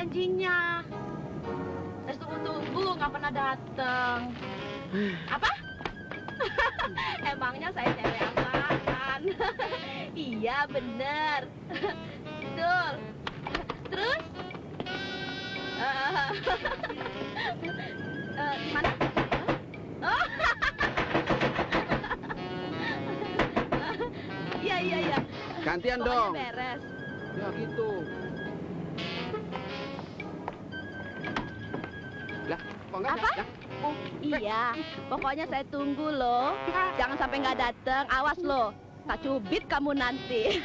janjinya. Terus tunggu-tunggu nggak pernah datang. Apa? Emangnya saya cewek apaan? Iya bener. Betul. Terus? Mana? Oh. Iya. Gantian Pokoknya dong. beres. Ya gitu. Lah, kok enggak? Apa? Oh, iya. Pokoknya saya tunggu loh. Jangan sampai nggak datang. Awas loh. Tak cubit kamu nanti.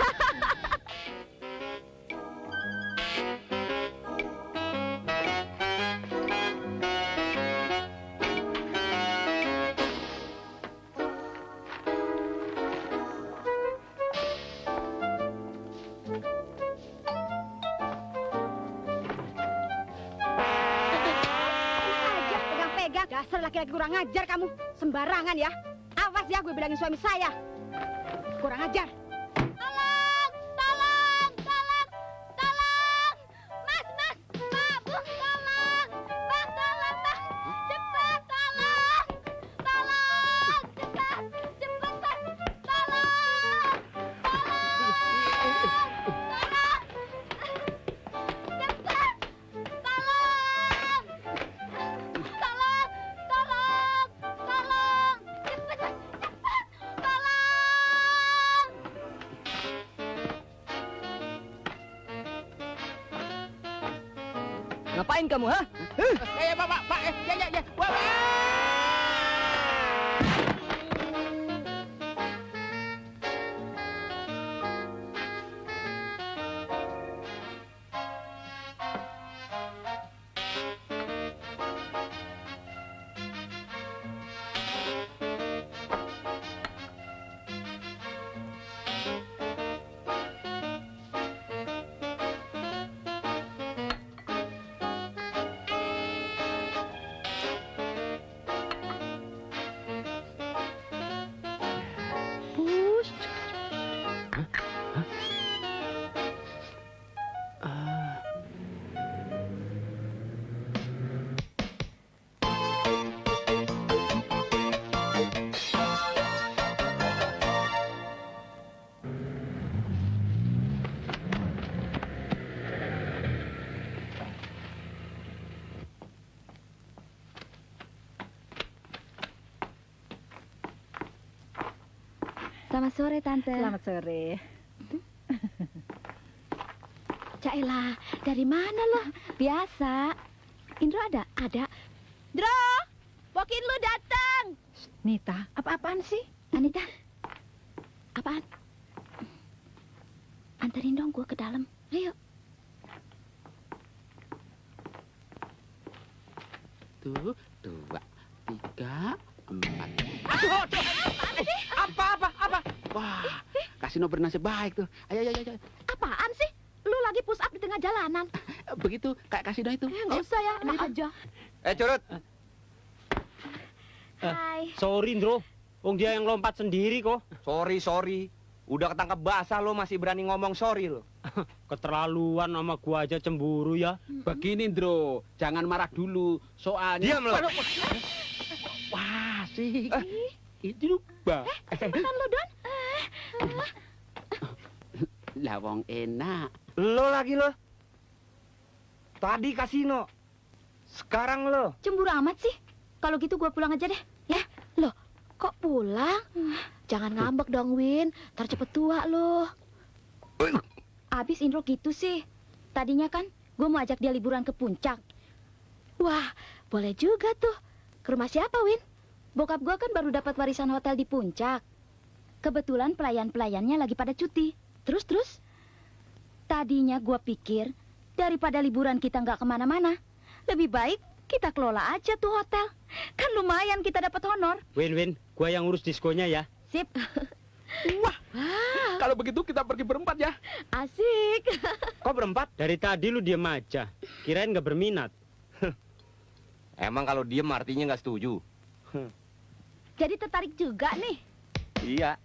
Dasar laki-laki kurang ajar kamu. Sembarangan ya. Awas ya, gue bilangin suami saya. Kurang ajar. Tolong! Mas! Pak, Bu, tolong! Bang, tolong, Bang! Cepat, tolong! Cepat, Bang! Tolong! Ngapain kamu, ha? Ya, Pak. Ya. Wah. Selamat sore, Tante. Selamat sore. Cailah, dari mana lo? Biasa. Indro ada? Ada. Dro! Bokin lu datang! Nita, apa-apaan sih? Anita. Apaan? Anterin dong gue ke dalam. Ayo. Tuh, 2, 3, 4. Apa? Wah, kasino bernasib baik tuh. Ayo. Apaan sih? Lu lagi push up di tengah jalanan. Begitu, kayak kasino itu. Nggak usah ya, enak aja. Curut. Hai. Sorry, Ndro. Wong dia yang lompat sendiri kok. Sorry. Udah ketangkep basah lo masih berani ngomong sorry lo. Keterlaluan sama gua aja cemburu ya. Begini, Ndro. Jangan marah dulu. Soalnya... Diam lo. Wah, sih. Itu lupa. Cepetan lo, Don. Lah, wong enak. Lo lagi lo. Tadi kasino. Sekarang lo. Cemburu amat sih. Kalau gitu gue pulang aja deh, ya. Loh, kok pulang? Jangan ngambek dong, Win. Ntar cepet tua lo. Abis Indro gitu sih. Tadinya kan gue mau ajak dia liburan ke puncak. Wah, boleh juga tuh. Ke rumah siapa, Win? Bokap gue kan baru dapat warisan hotel di puncak. Kebetulan pelayan-pelayannya lagi pada cuti. Terus? Tadinya gue pikir daripada liburan kita nggak kemana-mana, lebih baik kita kelola aja tuh hotel. Kan lumayan kita dapat honor. Win, gua yang urus diskonya ya. Sip. Wah, kalau begitu kita pergi berempat ya. Asik. Kok berempat? Dari tadi lu diem aja. Kirain nggak berminat. Emang kalau diem artinya nggak setuju. Jadi tertarik juga nih. Iya.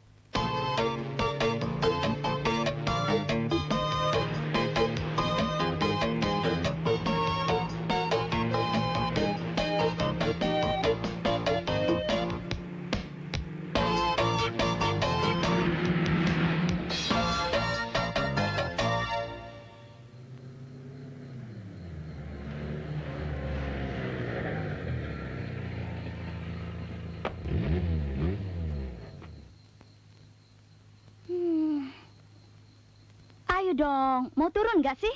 ayo dong. Mau turun nggak sih?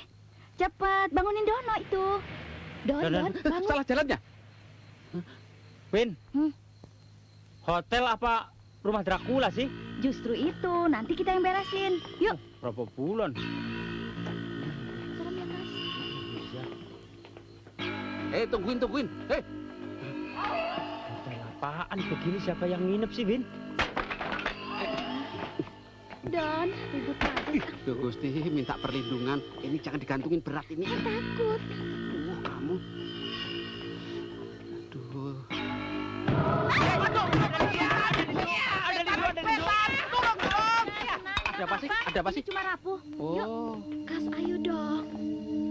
Cepat, bangunin Dono itu. Don, bangun. Salah jalannya. Win, Hmm. hotel apa rumah Dracula sih? Justru itu, nanti kita yang beresin. Yuk. Berapa bulan? Serem ya, Mas. Tungguin. Hotel apaan begini? Siapa yang nginep sih, Win? Don, ribut aja. Duh, Gusti, minta perlindungan. Ini jangan digantungin berat ini. Takut. Kamu. Aduh. Ada apa sih? Ini cuma rapuh. Oh. Yuk, Kas, ayo dong.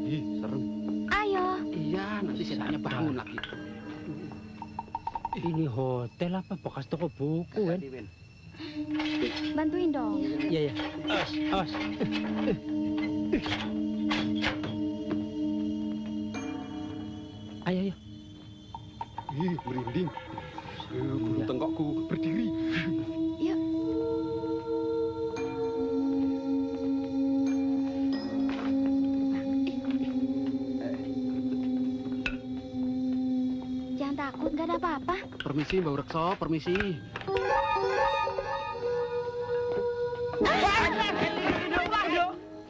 Ih, serem. Ayo. Iya, nanti setannya bangun lagi. Ini hotel apa bekas toko buku, Win? Bantuin dong. Iya. Awas. Ayo. Ih, merinding. Bulu tengkokku berdiri. Yuk. Jangan takut, nggak ada apa-apa. Permisi, Mbak Rekso, permisi.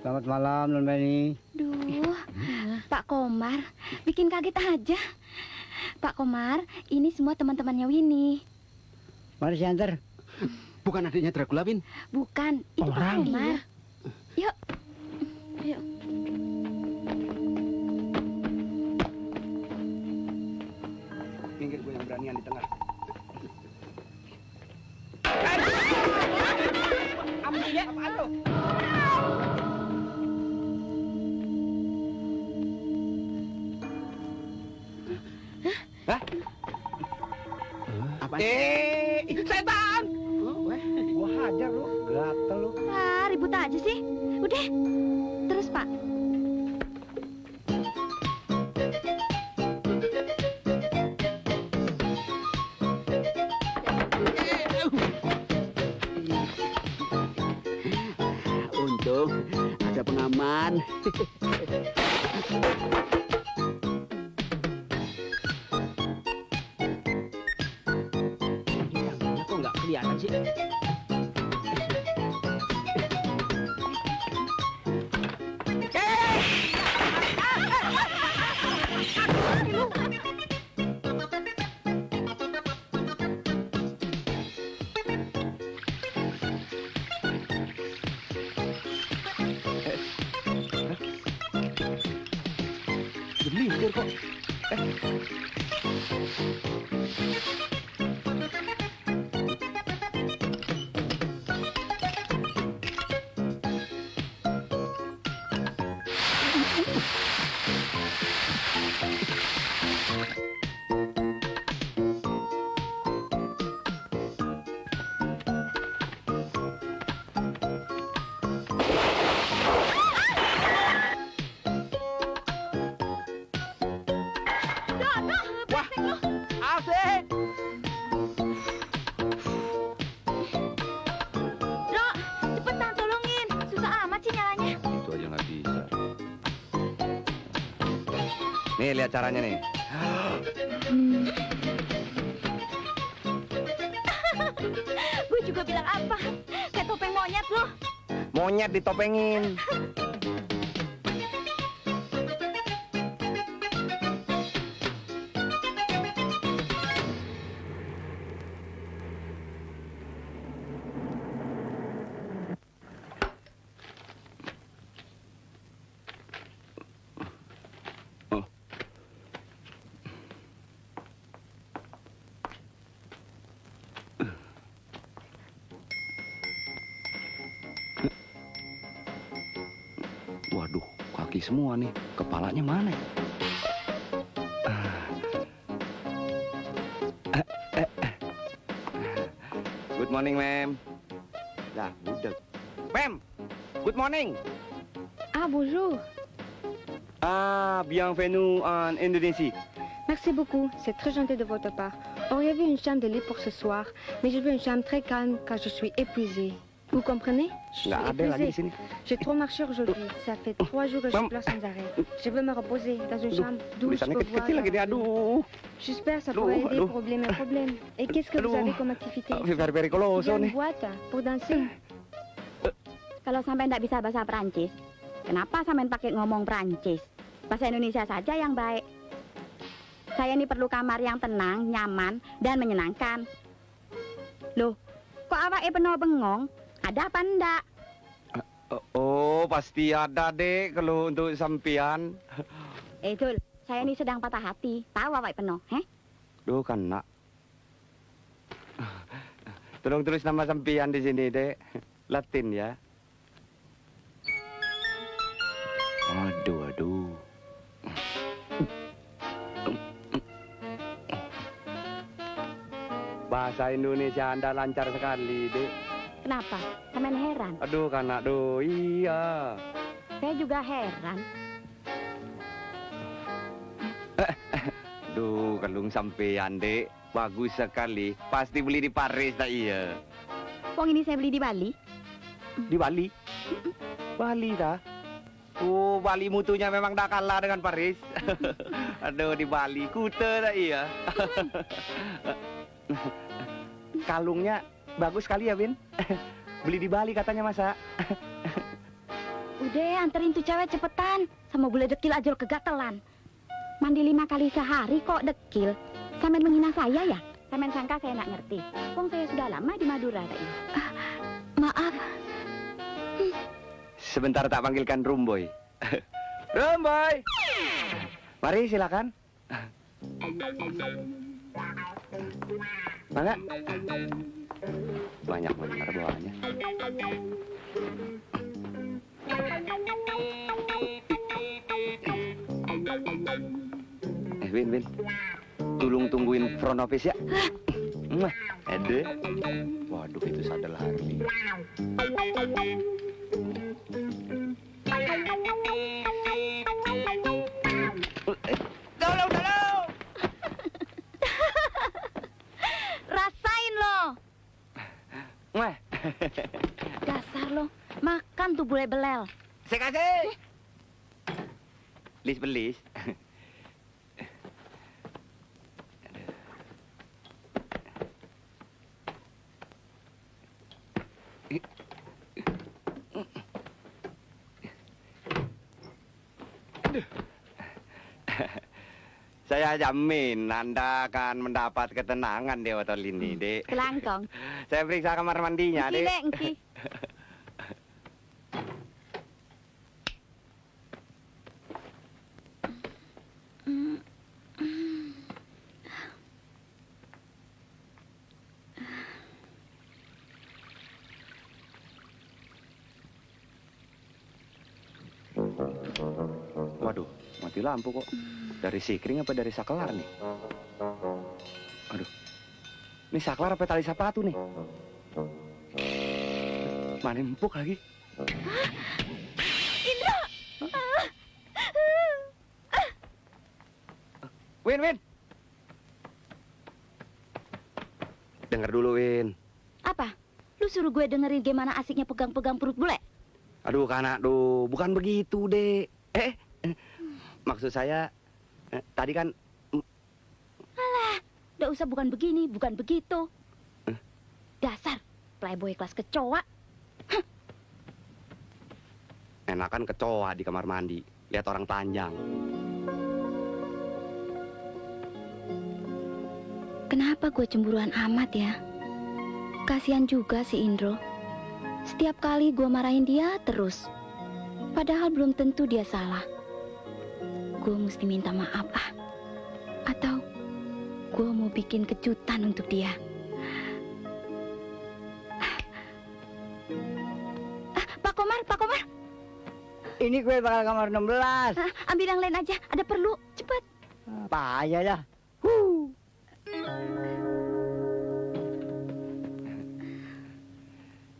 Selamat malam, Non Beni. Duh, Pak Komar, bikin kaget aja. Pak Komar, ini semua teman-temannya Winnie. Mari saya antar. Bukan adiknya Dracula, Win. Bukan, itu Pak Orang. Komar. Yuk. Yuk. Pinggir gue yang beranian di tengah. Apaan tuh? Apa? Setan! Gua hajar lu, gatel lu. Ah, ribut aja sih. Udah. Terus, Pak. Untung ada pengaman. Tangannya kok nggak kelihatan sih? Gelintir kok. Asik! Dro, cepetan tolongin. Susah amat sih nyalanya. Itu aja nggak bisa. Nih, lihat caranya nih. Gue juga bilang apa? Kayak topeng monyet loh. Monyet ditopengin. Waduh, kaki semua nih. Kepalanya mana? Good morning, ma'am. Lah, budek. Ma'am, good morning. Ah, bonjour. Bienvenue en Indonésie. Merci beaucoup, c'est très gentil de votre part. Auriez-vous une chambre de lit pour ce soir? Mais je veux une chambre très calme car je suis épuisée. Vous comprenez? Je suis Nggak ada lagi di épuisée. sini. J'ai trop marché aujourd'hui. Ça fait 3 jours que je pleure sans arrêt. Je veux me reposer dans une chambre douce. Je Tulisannya peux voir. kecil-kecil lagi nih. Aduh. J'espère que ça Aduh, pourrait aider aduh. pour oublier mes problèmes. Et qu'est-ce que vous Aduh. avez comme activité? Very Il y Coloso a une nih. boîte pour danser. Kalau sampai nggak bisa bahasa Perancis, kenapa sampai pakai ngomong Perancis? Bahasa Indonesia saja yang baik. Saya ini perlu kamar yang tenang, nyaman, dan menyenangkan. Loh, kok awake penuh bengong? Ada apa enggak? Oh, pasti ada, Dek, kalau untuk sampean. Dul, saya ini sedang patah hati. Tahu awake penuh, heh? Duh, kan, nak. Tolong tulis nama sampean di sini, Dek. Latin ya. Aduh. Bahasa Indonesia Anda lancar sekali, Dek. Kenapa? Sampean heran? Aduh, kan, nak. Duh, iya. Saya juga heran. Duh, kalung sampean, Dek. Bagus sekali. Pasti beli di Paris, tak iya? Wong ini saya beli di Bali. Di Bali? Bali, dah. Oh, Bali mutunya memang tak kalah dengan Paris. Aduh, di Bali. Kuta, tak iya? Kalungnya bagus sekali ya, Bin. Beli di Bali katanya, masa? Udah, anterin tuh cewek cepetan. Sama bule dekil aja lo kegatelan. Mandi 5 kali sehari kok dekil. Sampean menghina saya ya? Sampean sangka saya nggak ngerti. Wong saya sudah lama di Madura, tak iya? Maaf, Sebentar tak panggilkan Rumboy. Rumboy! Mari, silakan. Mana? Banyak benar bawaannya. Win. Tolong tungguin front office ya. Ede. Waduh, itu sadel Harley. Tolong. Rasain lo. Wah. Dasar lo. Makan tuh bule belel. Saya kasih. Belis. Saya jamin Anda akan mendapat ketenangan di hotel ini, Dek. Kelangkong. Saya periksa kamar mandinya, Engki, Dek. Dek, engki. Waduh, mati lampu kok. Dari sikring apa dari saklar nih? Aduh. Ini saklar apa tali sepatu nih? Mana empuk lagi? Indra! Win. Dengar dulu, Win. Apa? Lu suruh gue dengerin gimana asiknya pegang-pegang perut bule? Aduh, kanak, bukan begitu, Dek. Maksud saya, tadi kan... Alah, udah usah bukan begini, bukan begitu. Dasar, playboy kelas kecoa. Enakan kecoa di kamar mandi. Lihat orang telanjang. kenapa gue cemburuan amat ya? Kasihan juga si Indro. Setiap kali gue marahin dia terus. Padahal belum tentu dia salah. Gue mesti minta maaf Atau gue mau bikin kejutan untuk dia. Pak Komar. Ini gue bakal kamar 16. Ambil yang lain aja, ada perlu, cepat. Apa aja dah.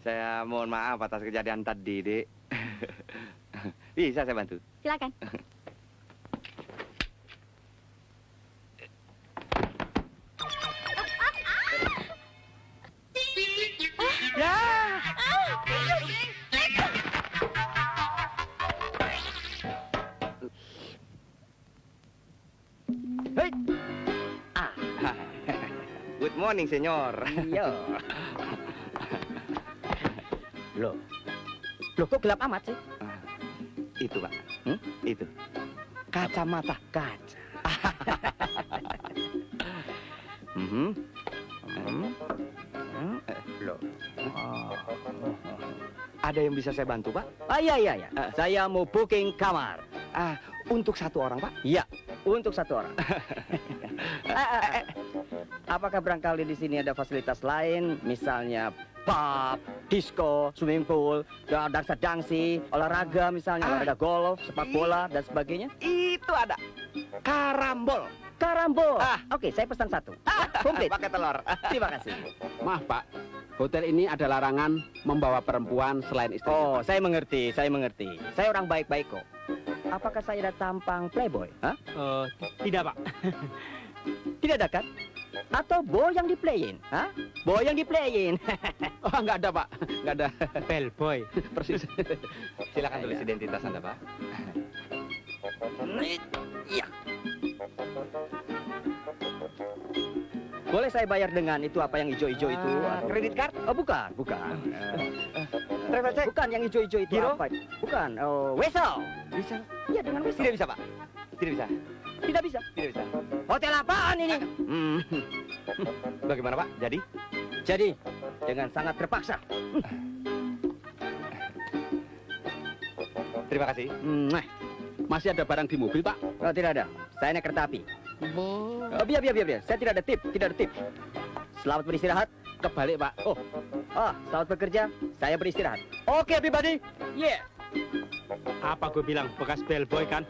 Saya mohon maaf atas kejadian tadi, Dek. Bisa saya bantu? Silakan. Ya, morning, senyor. Iya. Loh. Loh kok gelap amat sih? Itu, Pak. Itu. Kacamata. Kaca. Loh. Ada yang bisa saya bantu, Pak? Iya. Saya mau booking kamar. Untuk satu orang, Pak? Iya, untuk satu orang. Apakah barangkali di sini ada fasilitas lain, misalnya pub, disco, swimming pool, dansa dangsi, olahraga misalnya, olahraga golf, sepak bola dan sebagainya? Itu ada. Karambol. Karambol. Oke, saya pesan satu. Komplit. Pakai telur. Terima kasih. Maaf Pak, hotel ini ada larangan membawa perempuan selain istri. Oh, saya mengerti. Saya orang baik-baik kok. Apakah saya ada tampang playboy? Hah? Tidak, Pak. Tidak ada kan? Atau boy yang diplayin? Hah? Boy yang diplayin. Oh, nggak ada Pak, nggak ada. Bellboy. Persis. Silakan tulis identitas Anda, Pak. Iya. Boleh saya bayar dengan itu apa yang hijau-hijau itu? Kredit card? Oh, bukan. Travel check? Bukan yang hijau-hijau itu Giro? apa? Bukan. Oh, wesel. Bisa? Iya, dengan wesel. Tidak bisa, Pak. Tidak bisa. Tidak bisa. Tidak bisa. Hotel apaan ini? Bagaimana, Pak? Jadi? Jadi, dengan sangat terpaksa. Terima kasih. Masih ada barang di mobil Pak? Oh, tidak ada. Saya naik kereta api. Oh, biar. Saya tidak ada tip. Selamat beristirahat. Kebalik Pak. Oh, selamat bekerja. Saya beristirahat. Oke, everybody. Yeah. Apa gue bilang, bekas bellboy kan?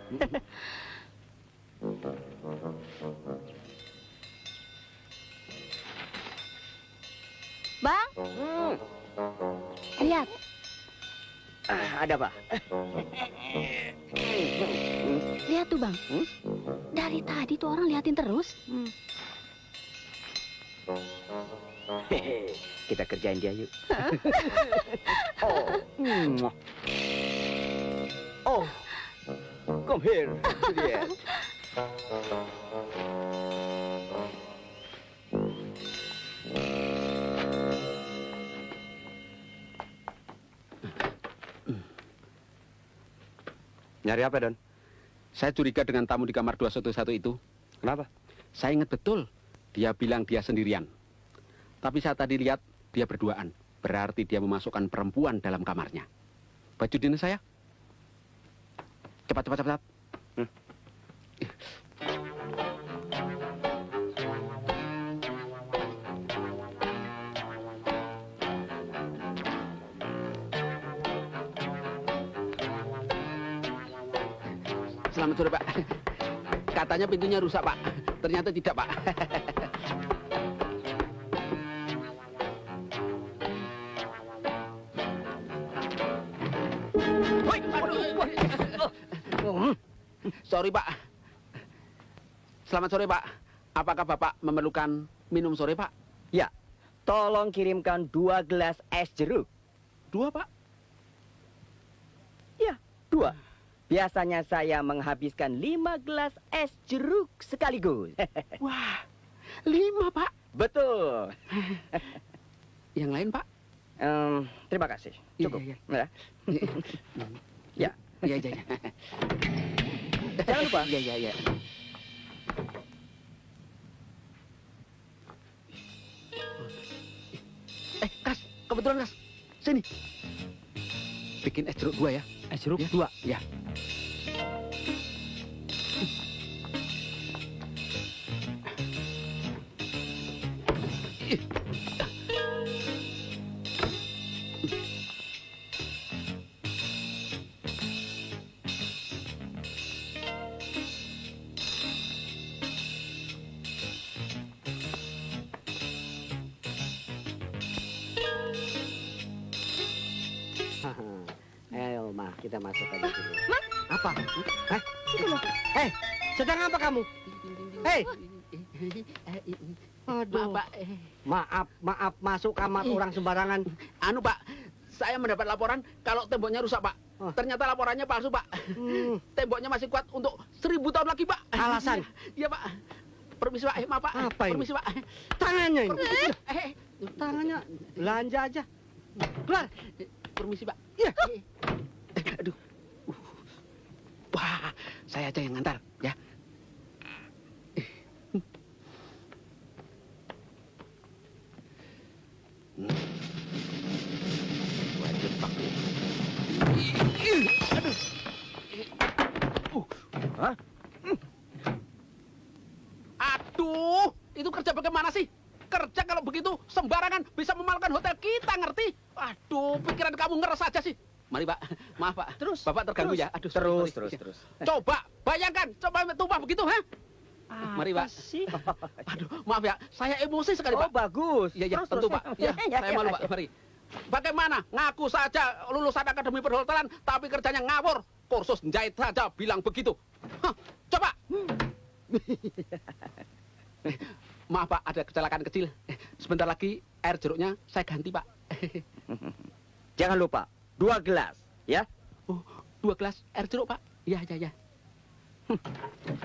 Bang, lihat. Ada apa? Lihat tuh, Bang. Dari tadi tuh orang liatin terus. Hehe, kita kerjain dia yuk. Oh, come here, Juliet. Nyari apa, Don? Saya curiga dengan tamu di kamar 211 itu. Kenapa? Saya ingat betul, dia bilang dia sendirian. Tapi saya tadi lihat dia berduaan. Berarti dia memasukkan perempuan dalam kamarnya. Baju dinas saya. Cepat. Selamat sore, Pak. Katanya pintunya rusak, Pak. Ternyata tidak, Pak. Sorry, Pak. Selamat sore, Pak. Apakah Bapak memerlukan minum sore, Pak? Ya, tolong kirimkan 2 gelas es jeruk. 2, Pak. Ya, 2. Biasanya saya menghabiskan 5 gelas es jeruk sekaligus. Wah, 5, Pak. Betul. Yang lain, Pak? Terima kasih. Cukup. Iya. Ya. Iya. Jangan lupa. Iya. Kas, kebetulan, Kas. Sini. Bikin es jeruk 2 ya. Es jeruk Ya. 2. Ya. Ayo, Ma, kita masuk aja dulu. Apa? Itu loh. Sedang apa kamu? Hei, Aduh. Pak. maaf, masuk kamar orang sembarangan. Anu, Pak. Saya mendapat laporan kalau temboknya rusak, Pak. Ternyata laporannya palsu, Pak. Temboknya masih kuat untuk 1000 tahun lagi, Pak. Alasan? Iya, Pak. Permisi Pak, maaf Pak. Apa ini? Permisi Pak. Tangannya ini. Eh, Tangannya belanja aja. Keluar. permisi Pak. Iya. Aduh. Wah, saya aja yang ngantar ya. Wajib pakai. Aduh. Hah? Aduh, itu kerja bagaimana sih? Kerja kalau begitu sembarangan bisa memalukan hotel kita, ngerti? Aduh, pikiran kamu ngeres aja sih. Mari Pak, maaf Pak. Terus. Bapak terganggu Terus. ya. Aduh, Terus, sorry. terus. Coba, bayangkan, coba tumpah begitu, ha? Mari Pak. sih? Aduh, maaf ya, saya emosi sekali Oh, Pak. bagus. Iya, Terus, tentu terus. Pak. Ya, saya malu Pak, mari. Bagaimana? Ngaku saja lulusan akademi perhotelan, tapi kerjanya ngawur. Kursus jahit saja bilang begitu. Hah, coba. Maaf Pak, ada kecelakaan kecil. Sebentar lagi air jeruknya saya ganti Pak. Jangan lupa, 2 gelas, ya. Oh, 2 gelas air jeruk Pak. Iya, iya, iya.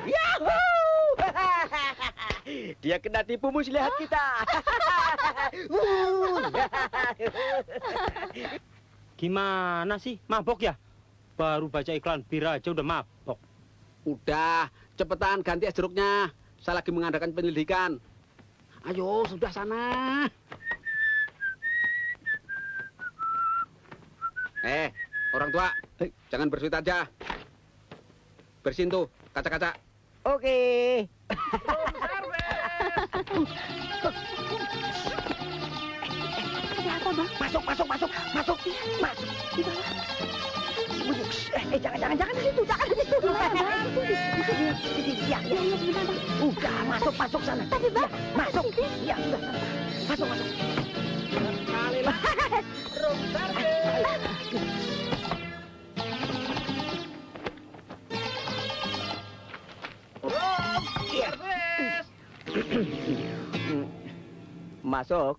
Yahoo! Dia kena tipu muslihat kita. Gimana sih? Mabok ya? Baru baca iklan bir aja udah mabok. Udah, cepetan ganti es jeruknya. Saya lagi mengadakan penyelidikan. Ayo, sudah sana. Orang tua, jangan bersuit aja. Bersihin tuh kaca-kaca. Oke. Ada apa, Bang? Masuk. Masuk. Di bawah. Jangan di situ. Jangan di situ. Ya, sebentar, Bang. udah masuk sana. Tapi, Bang, Masuk. Ya, udah. Masuk. Kali lah. Room service. Room service. Masuk.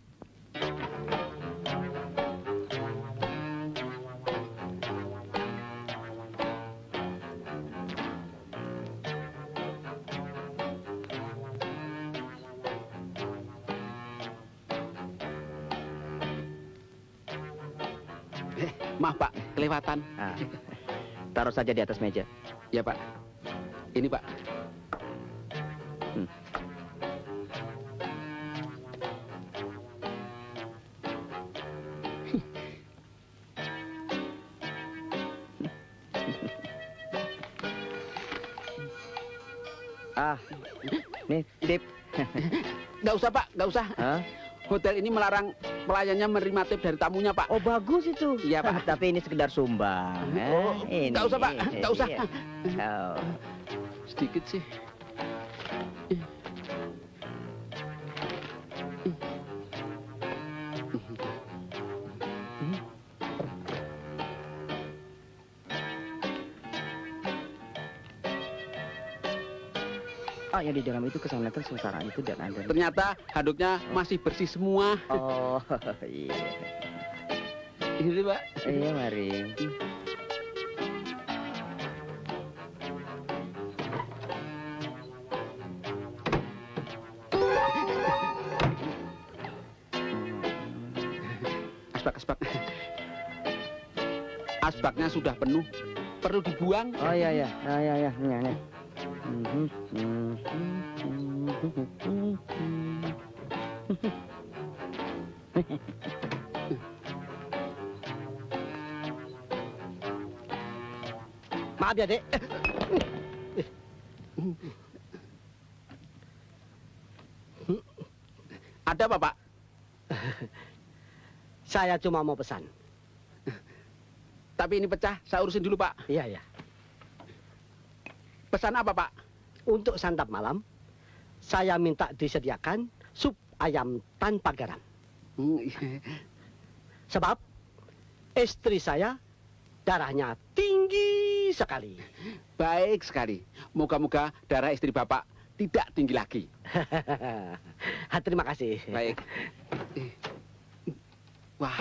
Maaf Pak, kelewatan. Nah, taruh saja di atas meja. Ya Pak. Ini Pak. Nih, tip. Nggak usah Pak, nggak usah. Hah? Hotel ini melarang pelayannya menerima tip dari tamunya Pak. Oh, bagus itu. Iya, Pak. Tapi ini sekedar sumbang. Oh, Ini. nggak usah, Pak. Nggak usah. Iya. Oh. Sedikit sih. Oh, yang di dalam itu kesanatan sengsara itu dan ada. Ternyata handuknya masih bersih semua. Oh, iya. Ini Pak. Iya, mari. Asbak. Asbaknya sudah penuh. Perlu dibuang. Oh, iya. Ini. Maaf ya, Dek. Ada apa Pak? Saya cuma mau pesan. Tapi ini pecah, saya urusin dulu Pak. Iya. Pesan apa Pak? Untuk santap malam, saya minta disediakan sup ayam tanpa garam. Sebab istri saya darahnya tinggi sekali. Baik sekali. Moga-moga darah istri Bapak tidak tinggi lagi. Terima kasih. Baik. Wah.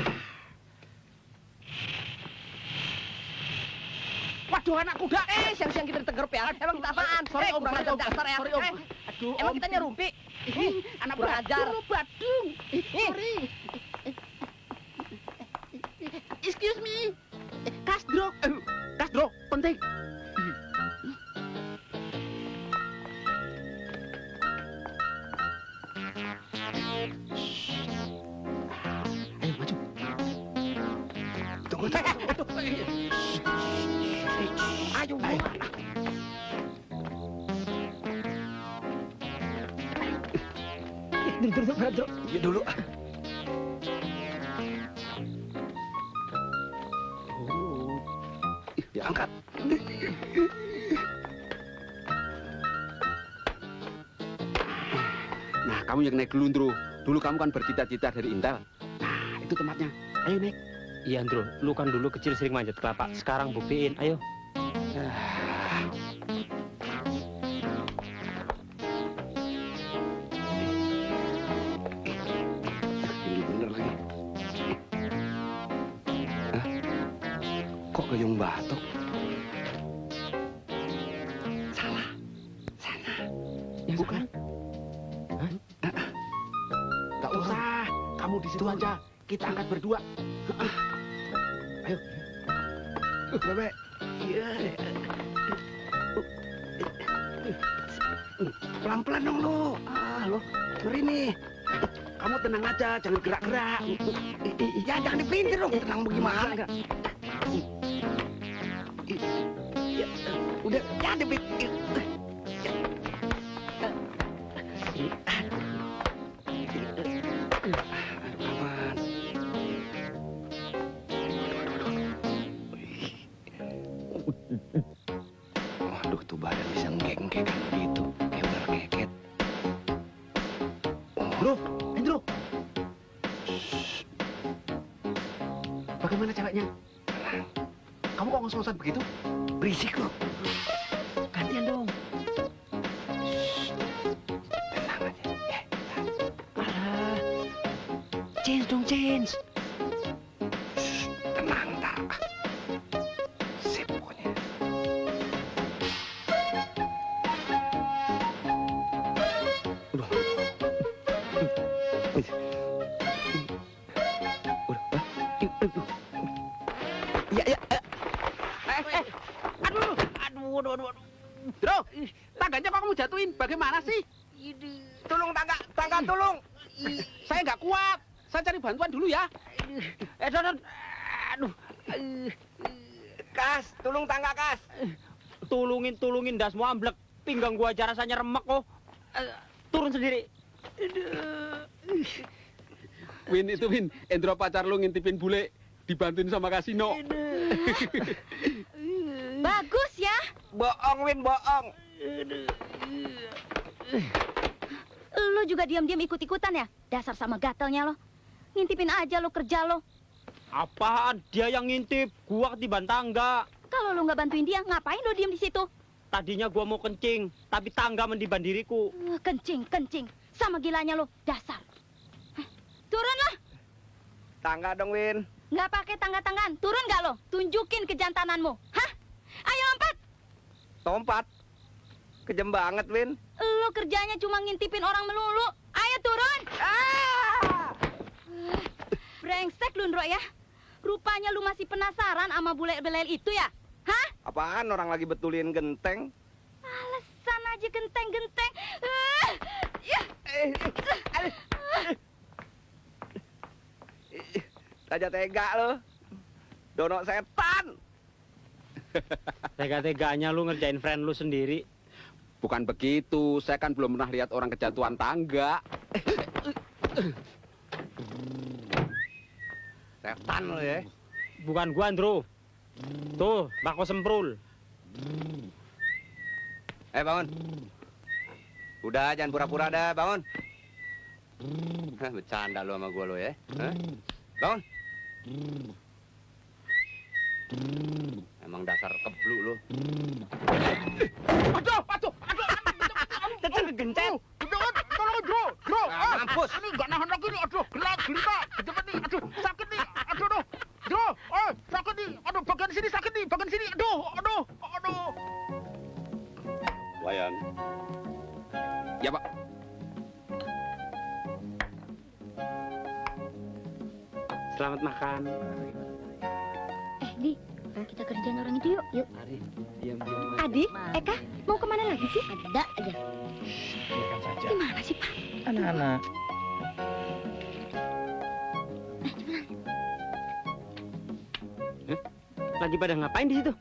Aduh, anak kuda. Siang-siang kita ditegerep ya. Emang kita apaan? Sorry, Om. kurang ajar Om. dasar ya. Sorry, Om. Aduh, Emang Om. kita nyerumpi. Anak kurang ajar. Badung. Sorry. Excuse me. Kasdro. Kasdro, penting. Ayo maju. Tunggu. Ayo. Iya dulu. Ya angkat. Nah, kamu yang naik dulu, Ndro. Dulu kamu kan bercita-cita dari Intel. Nah, itu tempatnya. Ayo naik. Iya, Andro. Lu kan dulu kecil sering manjat kelapa. Sekarang buktiin, ayo. Ini bener lagi. Hah? Kok gayung batok? Salah. Sana. Ya, bukan. Hah? Gak usah. Kamu di situ aja. Kita angkat berdua. Ayo. Bebek. Iya. Pelan-pelan dong lu. Lo ngeri nih. Kamu tenang aja, jangan gerak-gerak. Ya jangan dipelintir dong. Tenang bagaimana? Udah, jangan dipelintir. Aman. Waduh, tuh badan bisa ngekek gitu. Kayak ular keket. Bro, Hendro. Bagaimana caranya? Kamu kok ngos-ngosan begitu? Berisik lo. Gantian dong. Tenang aja. Alah. Change dong, change. Tenang, tak. Sip pokoknya. Udah. Ya, ya. Aduh. Bro, tangganya kok kamu jatuhin? Bagaimana sih? Tolong tangga tolong. Saya nggak kuat. Saya cari bantuan dulu ya. Don. Aduh. Kas, tolong tangga kas. Tulungin dah semua amblek. Pinggang gua aja rasanya remek kok. Turun sendiri. Win itu Win, Endro pacar lu ngintipin bule, dibantuin sama kasino. Bagus ya. Bohong, Win, bohong. Lu juga diam-diam ikut-ikutan ya? Dasar sama gatelnya lo. Ngintipin aja lo kerja lo. Apaan? Dia yang ngintip. Gua ketiban tangga. Kalau lo nggak bantuin dia, ngapain lo diam di situ? Tadinya gua mau kencing, tapi tangga mendiban diriku. Kencing. Sama gilanya lo, dasar. Hah, turunlah. Tangga dong, Win. Nggak pakai tangga-tanggaan. Turun nggak lo? Tunjukin kejantananmu. Hah? Ayo lompat. Tompat. Kejem banget, Win. Lo kerjanya cuma ngintipin orang melulu. Ayo turun. Brengsek lu, Ndro ya. Rupanya lu masih penasaran sama bule belel itu ya? Hah? Apaan orang lagi betulin genteng? Alasan aja genteng-genteng. Ya. Tega lo. Dono setan. Tega-teganya lu ngerjain friend lu sendiri. Bukan begitu, saya kan belum pernah lihat orang kejatuhan tangga. Setan lo ya. Bukan gua, Andro. Tuh, bako semprul. Bangun. Udah, jangan pura-pura dah, bangun. Bercanda lo sama gua lo ya. Bangun. Emang dasar keblu lo. Aduh. Gencet. Tolong, Bro. Mampus. Ini nggak nahan lagi nih. Aduh, gelita. Cepet nih. Aduh, sakit nih. Aduh. Bro, sakit nih. Aduh, bagian sini sakit nih. Bagian sini. Aduh. Di, kita kerjain orang itu yuk. Yuk. Mari, diam-diam. Adi, Eka, mau kemana lagi sih? Ada aja. Biarkan saja. Gimana sih, Pak? Anak-anak. Lagi pada ngapain di situ?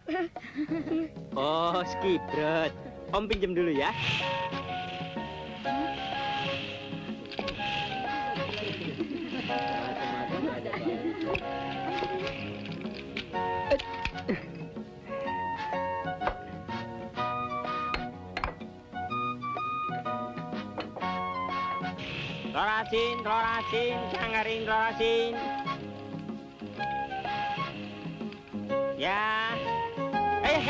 Oh, skipret. Om pinjam dulu ya. Telur asin, sangaring telur asin. Ya. Hei.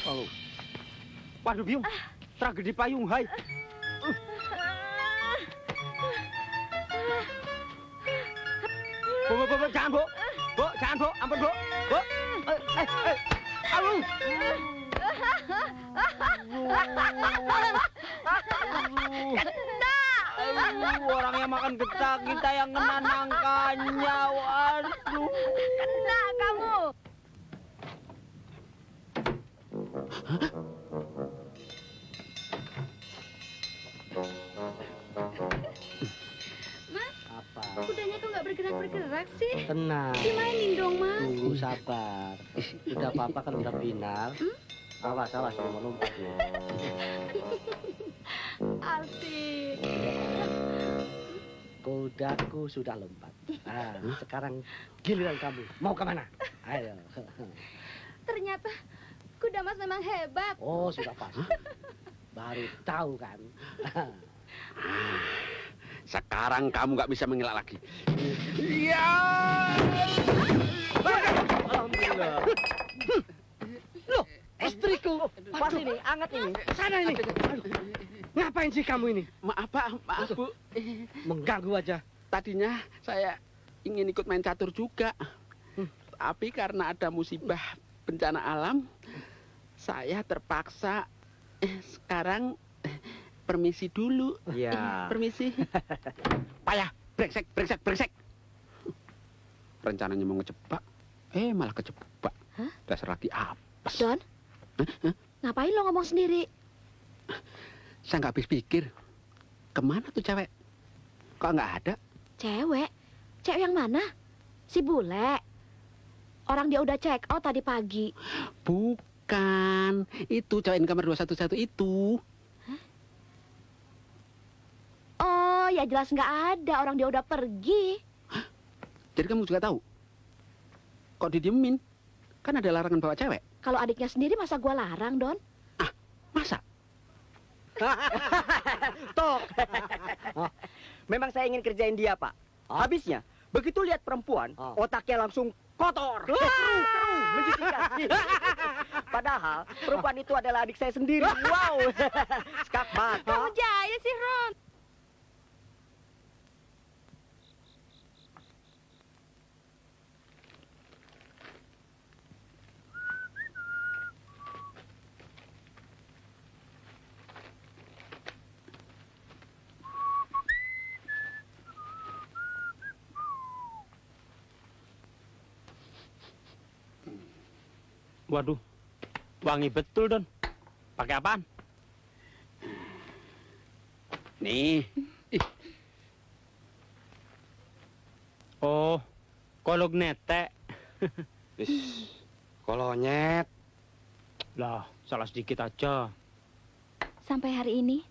Oh. Waduh, Biung. Tragedi payung, hai. Bu, jangan, Bu. Bu, jangan, Bu. Ampun, Bu. Bu. Aduh. Aduh, orang yang makan getah, kita yang kena nangkanya. Waduh. Kena kamu. Apa? Kudanya kok nggak bergerak-bergerak sih? Tenang. Dimainin dong, Mas. Tunggu sabar. Udah papa kan udah final. Awas, mau lompat nih. Asik. Kudaku sudah lompat. Nah, sekarang giliran kamu. Mau kemana? Ayo. Ternyata kuda Mas memang hebat. Oh, sudah pasti. Baru tahu kan. Sekarang kamu nggak bisa mengelak lagi. Alhamdulillah. Loh, istriku. Pas ini, anget ini. Sana ini. Ngapain sih kamu ini? Maaf, Pak. Maaf, Bu. Mengganggu aja. Tadinya saya ingin ikut main catur juga. Tapi karena ada musibah bencana alam, saya terpaksa sekarang permisi dulu. Ya. Permisi. Payah, brengsek. Rencananya mau ngejebak, malah kejebak. Hah? Dasar lagi apes. Don, ngapain lo ngomong sendiri? Saya nggak habis pikir. Kemana tuh cewek? Kok nggak ada? Cewek? Cewek yang mana? Si bule. Orang dia udah check out tadi pagi. Bukan. Itu cewek di kamar 211 itu. Oh, ya jelas nggak ada. Orang dia udah pergi. Jadi kamu juga tahu? Kok didiemin? Kan ada larangan bawa cewek. Kalau adiknya sendiri masa gua larang, Don? Masa? Tok. Memang saya ingin kerjain dia, Pak. Habisnya, begitu lihat perempuan, otaknya langsung kotor. Keruh, menjijikan. Padahal, perempuan itu adalah adik saya sendiri. Wow. Skakmat. Kamu jaya sih, Ron. Waduh, wangi betul, Don. Pakai apaan? Nih. Oh, kolog netek. Kolonyet. Lah, salah sedikit aja. Sampai hari ini,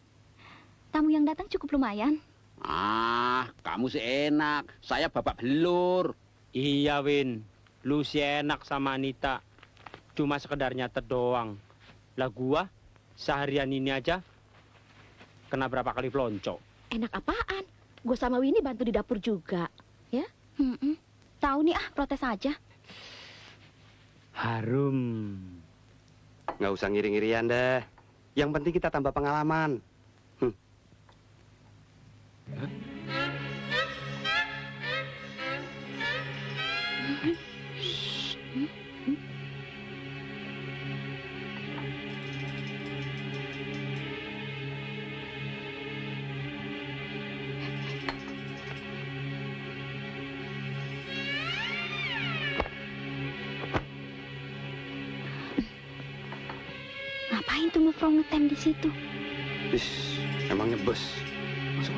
tamu yang datang cukup lumayan. Kamu sih enak. Saya bapak belur. Iya, Win. Lu sih enak sama Anita. Cuma sekedar nyatet doang. Lah gua seharian ini aja kena berapa kali pelonco. Enak apaan? Gue sama Winnie bantu di dapur juga. Ya? Tahu nih protes aja. Harum. Nggak usah ngiri-ngirian deh. Yang penting kita tambah pengalaman. itu Mufro ngetem di situ? Is, emangnya bus. Masuk.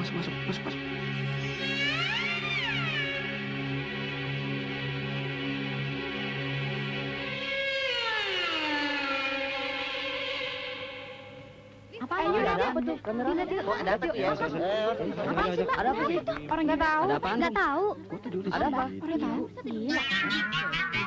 Apa? Ada apa tuh? Kamera. Oh, ada apa ya? Ada apa sih? Orang nggak tahu. Ada apaan? Nggak tahu. Ada apa? Orang tahu. Gila.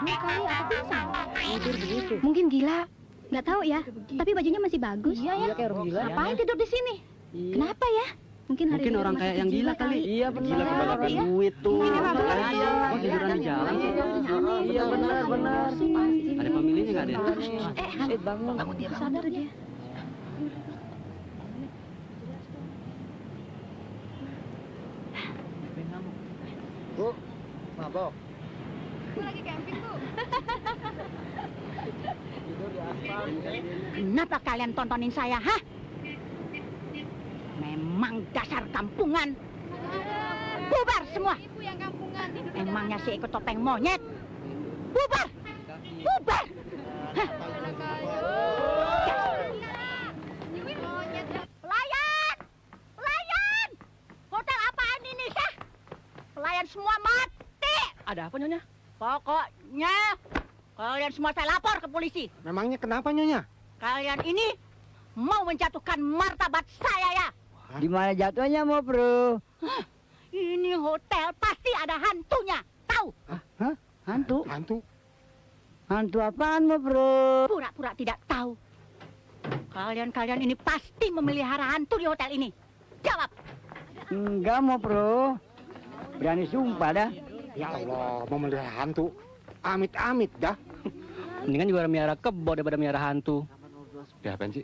Dua kali apa pingsan? Tidur begitu. Mungkin gila. Nggak tahu ya. Tapi bajunya masih bagus. Iya Iya kayak orang gila. Ngapain tidur di sini? Kenapa ya? Mungkin hari Mungkin ini orang rumah kayak sakit yang jiwa gila kali. Iya benar. Gila kebanyakan Iya. duit tuh. Ini apa? Iya. Kok tiduran di jalan sih? Iya benar. Ada pemilihnya nggak ada? Bangun. Sadar dia. Bu, mabok. Kenapa kalian tontonin saya, hah? Memang dasar kampungan. Bubar semua. Emangnya si ikut topeng monyet. Bubar. Bubar. Hah? Pelayan. Pelayan. Hotel apaan ini, Syah? Pelayan semua mati. Ada apa Nyonya? Pokoknya kalian semua saya lapor ke polisi. Memangnya kenapa Nyonya? Kalian ini mau menjatuhkan martabat saya ya. Di mana jatuhnya mau bro? Ini hotel pasti ada hantunya. Tahu? Hantu? Hantu? Hantu apaan mau bro? Pura-pura tidak tahu. Kalian ini pasti memelihara hantu di hotel ini. Jawab. Enggak mau bro. Berani sumpah dah. Ya Allah, mau melihara hantu. Amit-amit dah. Mendingan juga miara kebo daripada miara hantu. Ya apaan sih?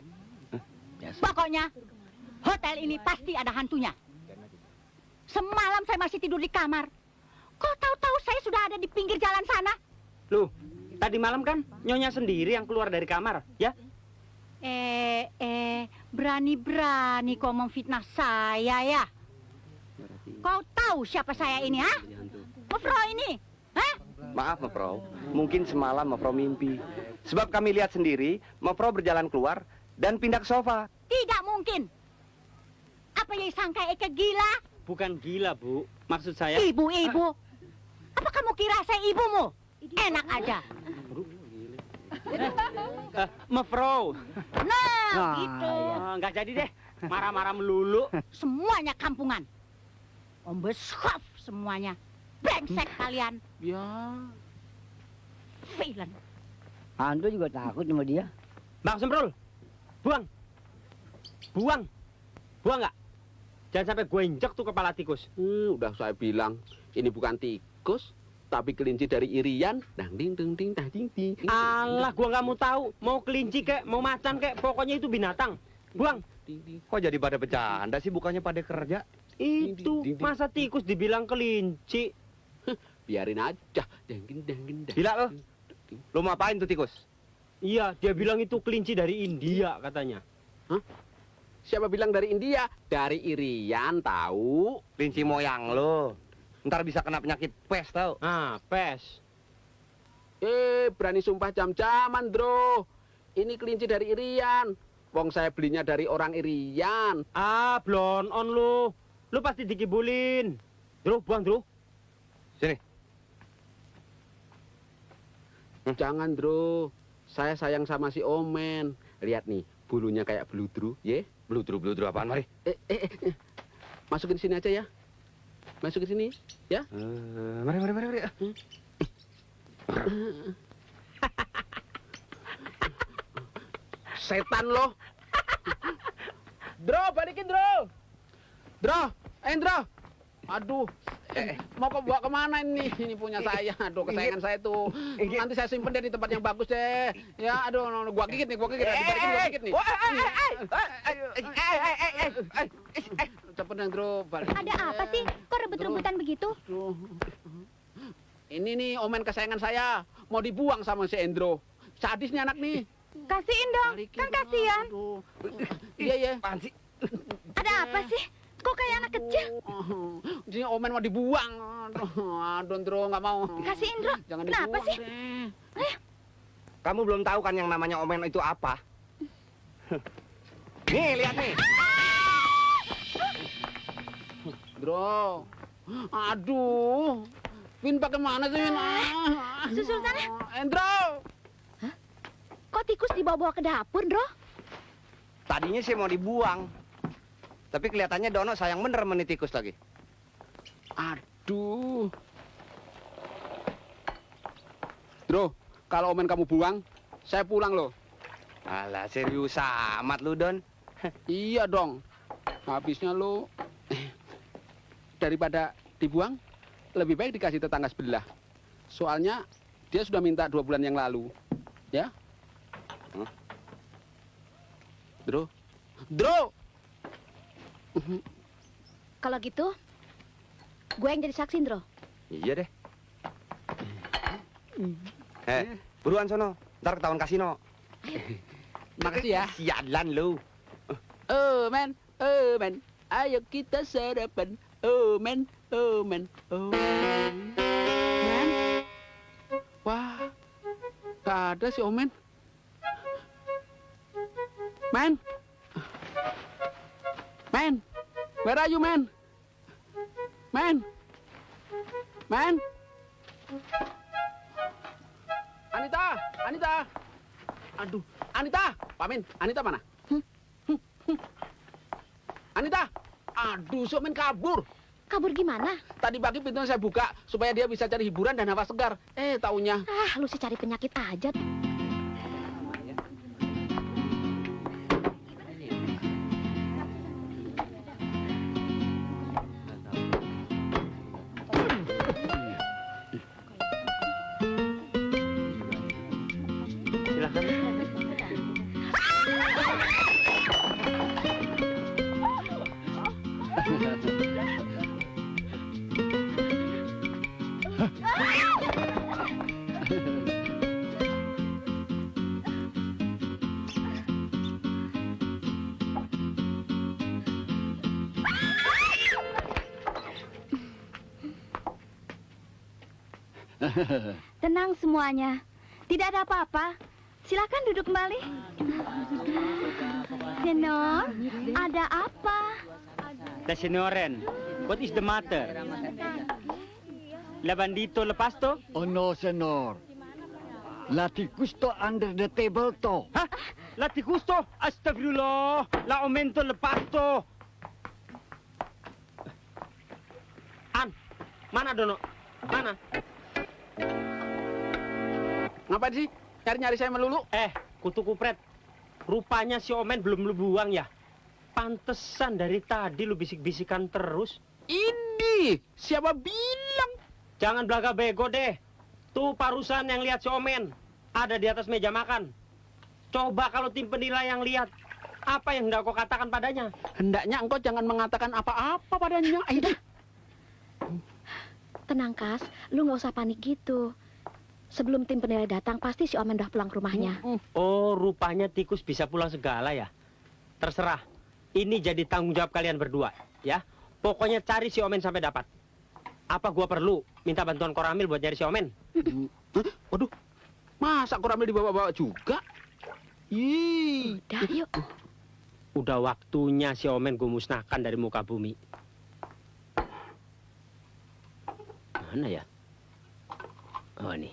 Pokoknya hotel ini pasti ada hantunya. Semalam saya masih tidur di kamar. Kok tahu-tahu saya sudah ada di pinggir jalan sana? Loh, tadi malam kan Nyonya sendiri yang keluar dari kamar, ya? Berani-berani kau memfitnah saya ya? Kau tahu siapa saya ini, ha? Mufro ini, ha? Maaf, Mafro. Mungkin semalam Mafro mimpi. Sebab kami lihat sendiri, Mafro berjalan keluar dan pindah ke sofa. Tidak mungkin. Apa yang sangka Eke gila? Bukan gila, Bu. Maksud saya... Ibu-ibu. Apa kamu kira saya ibumu? Enak aja. Mefro. Nah, gitu. Nggak jadi deh. Marah-marah melulu. Semuanya kampungan. Om Beskov semuanya. Brengsek kalian. Ya. Villain. Hantu juga takut sama dia. Bang Semprul, buang. Buang. Buang nggak? Jangan sampai gue injek tuh kepala tikus. Udah saya bilang, ini bukan tikus, tapi kelinci dari Irian. Dang ding ding ding dang ding ding. Alah, gue nggak mau tahu. Mau kelinci kek, mau macan kek, pokoknya itu binatang. Buang. Kok jadi pada bercanda sih, bukannya pada kerja? Itu masa tikus dibilang kelinci? Biarin aja. Dang ding dang ding dang. Gila lo. Lo mau apain tuh tikus? Iya, dia bilang itu kelinci dari India katanya. Siapa bilang dari India? Dari Irian, tahu? Kelinci moyang lo. Ntar bisa kena penyakit pes tau. Ah, pes. Berani sumpah jam-jaman, Bro. Ini kelinci dari Irian. Wong saya belinya dari orang Irian. Ah, blon on lu. Lu pasti dikibulin. Dru, buang, Dru. Sini. Jangan, Bro. Saya sayang sama si Omen. Lihat nih, bulunya kayak beludru, ye? Bludru apaan, mari? Masukin sini aja ya. Masukin sini, ya. Mari. Setan lo. Dro, balikin, Dro. Dro, Dro. Aduh, mau bawa kemana ini? Ini punya saya. Aduh, kesayangan saya tuh. Nanti saya simpen deh di tempat yang bagus deh. Ya, aduh, gua gigit nih. Dibalikin gua gigit nih. Cepet dong, Dro. Ada apa sih? Kok rebut-rebutan begitu? Aduh. Ini nih omen kesayangan saya. Mau dibuang sama si Endro. Sadis nih anak nih. Kasihin dong, Balikin, kan Dro. kasihan. Aduh. Iya. Apaan sih? Ada apa sih? Kok kayak anak kecil? Ini omen mau dibuang. Aduh, Dro, nggak mau. Kasihin, Dro. Jangan Kenapa dibuang sih? deh. Kamu belum tahu kan yang namanya omen itu apa? Nih, lihat nih. Bro. Aduh. Win pakai mana sih, Win? Susul sana. Endro. Kok tikus dibawa-bawa ke dapur, Bro? Tadinya sih mau dibuang. Tapi kelihatannya Dono sayang bener sama nih tikus lagi. Aduh. Bro, kalau omen kamu buang, saya pulang loh. Alah, serius amat lu, Don. Iya dong. Habisnya lo daripada dibuang, lebih baik dikasih tetangga sebelah. Soalnya dia sudah minta 2 bulan yang lalu. Ya? Bro. Bro. Kalau gitu, gue yang jadi saksi, Bro. Iya deh. Buruan sono. Ntar ketahuan kasino. Makasih ya. Sialan lu. Oh men. Ayo kita sarapan. Oh men. Men. Wah. Gak ada si Omen. Man. Where are you, man? Man. Anita. Aduh, Anita. Pamin, Anita mana? Anita. Aduh, si Omen kabur. Kabur gimana? Tadi pagi pintunya saya buka supaya dia bisa cari hiburan dan hawa segar. Taunya. Lu sih cari penyakit aja. Tenang semuanya. Tidak ada apa-apa. Silakan duduk kembali. Senor, ada apa? The Senoren, what is the matter? La bandito lepas to? Oh no, senor. La tikus to under the table to. Hah? La tikus to? Astagfirullah. La Omen to lepas to. Mana Dono? Mana? Ngapain sih? Nyari-nyari saya melulu? Kutu kupret. Rupanya si Omen belum lu buang ya? Pantesan dari tadi lu bisik-bisikan terus. Ini siapa bilang? Jangan belaga bego deh. Tuh parusan yang lihat si Omen. Ada di atas meja makan. Coba kalau tim penilai yang lihat. Apa yang hendak kau katakan padanya? Hendaknya engkau jangan mengatakan apa-apa padanya. Aida. Tenang, Kas. Lu nggak usah panik gitu. Sebelum tim penilai datang, pasti si Omen udah pulang ke rumahnya. Oh, rupanya tikus bisa pulang segala ya? Terserah. Ini jadi tanggung jawab kalian berdua, ya. Pokoknya cari si Omen sampai dapat. Apa gua perlu minta bantuan Koramil buat nyari si Omen? Waduh, masa Koramil dibawa-bawa juga? Ih. Udah, yuk. Udah waktunya si Omen gue musnahkan dari muka bumi. Mana ya? Oh, nih.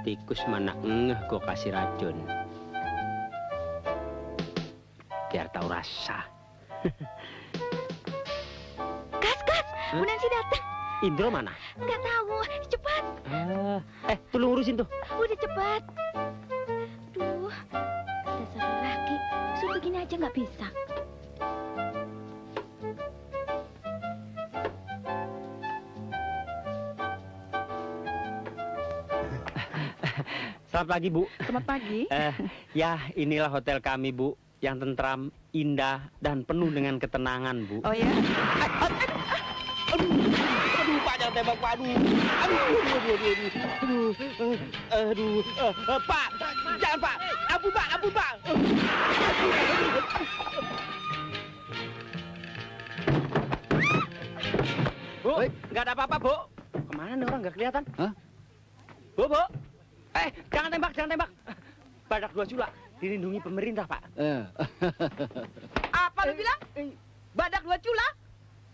Tikus mana ngeh gue kasih racun. Biar tahu rasa. Kas, Bu Nancy datang. Indro mana? Nggak tahu, cepat. Tolong urusin tuh. Udah cepat. Duh, dasar laki. Suruh begini aja nggak bisa. Selamat pagi, Bu. Selamat pagi. Ya, inilah hotel kami, Bu. Yang tentram, indah, dan penuh dengan ketenangan, Bu. Oh ya? Aduh, Pak, jangan tembak, Pak. Aduh, Pak, jangan, Pak. Ampun, ampun, Pak, ampun, Pak. Bu, nggak ada apa-apa, Bu. Kemana nih orang nggak kelihatan? Hah? Bu, Bu. Jangan tembak, jangan tembak. Badak 2 cula, dilindungi pemerintah, Pak. Apa lu bilang? Badak 2 cula?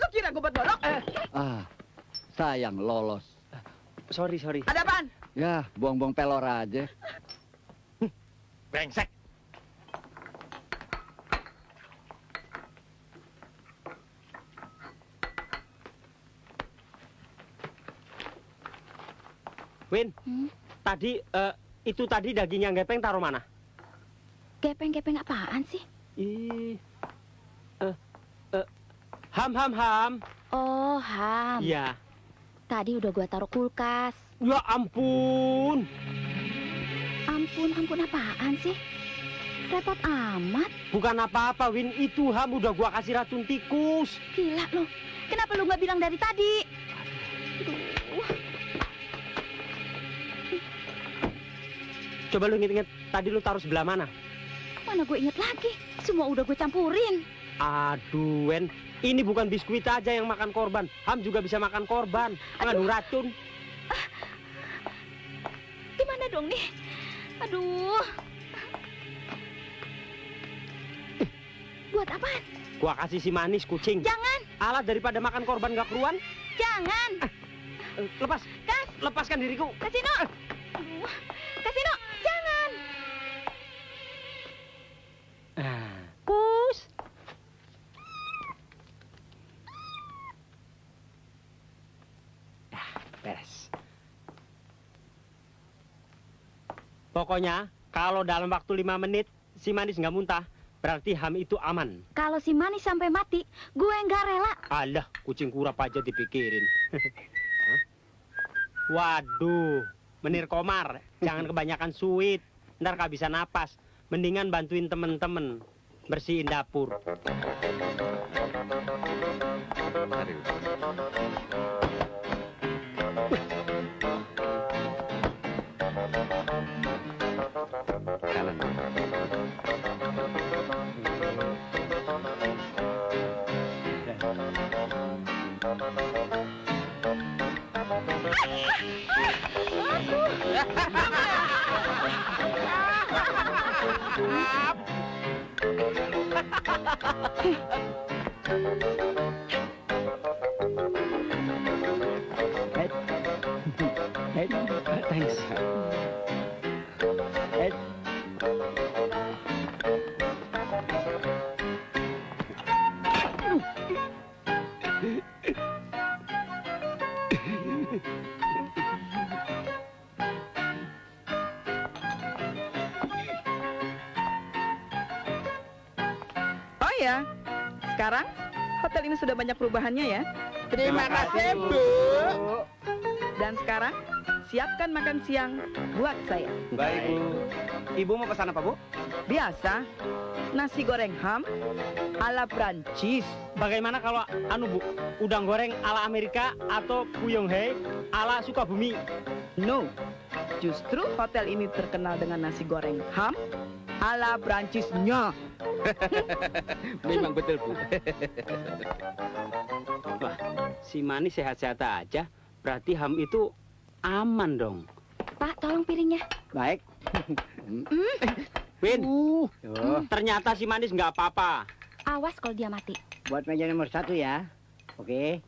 Lu kira gue buat bodok? Sayang lolos. Sorry. Ada apaan? Ya, buang-buang pelor aja. Brengsek. Win, itu tadi daging yang gepeng taruh mana? Gepeng-gepeng apaan sih? Ham. Oh, ham. Iya. Tadi udah gua taruh kulkas. Ya ampun. Ampun apaan sih? Repot amat. Bukan apa-apa, Win. Itu ham udah gua kasih racun tikus. Gila lo. Kenapa lu nggak bilang dari tadi? Aduh. Coba lu inget-inget, tadi lu taruh sebelah mana? Mana gue inget lagi. Semua udah gue campurin. Aduh, Wen. Ini bukan biskuit aja yang makan korban. Ham juga bisa makan korban. Mengandung racun. Gimana dong nih? Aduh. Buat apaan? Gua kasih si manis kucing. Jangan. Alat daripada makan korban gak keruan. Jangan. Lepas. Kas. Lepaskan diriku. Kasino. Aduh. Kasino. Jangan. Kus. Beres. Pokoknya, kalau dalam waktu 5 menit si manis nggak muntah, berarti ham itu aman. Kalau si manis sampai mati, gue nggak rela. Alah, kucing kurap aja dipikirin. Hah? Waduh, menir komar, jangan kebanyakan sweet. Ntar gak bisa napas. Mendingan bantuin temen-temen bersihin dapur. Thanks. Oh ya, sekarang hotel ini sudah banyak perubahannya ya. Terima kasih, Bu. Dan sekarang siapkan makan siang buat saya. Baik, Bu. Ibu mau pesan apa, Bu? Biasa, nasi goreng ham ala Prancis. Bagaimana kalau Bu, udang goreng ala Amerika atau Puyonghai ala Sukabumi? No, justru hotel ini terkenal dengan nasi goreng ham ala Prancisnya. Memang betul, Bu. Wah, si manis sehat-sehat aja. Berarti ham itu aman dong. Pak, tolong piringnya. Baik. Win, ternyata si manis nggak apa-apa. Awas kalau dia mati. Buat meja nomor 1 ya. Oke.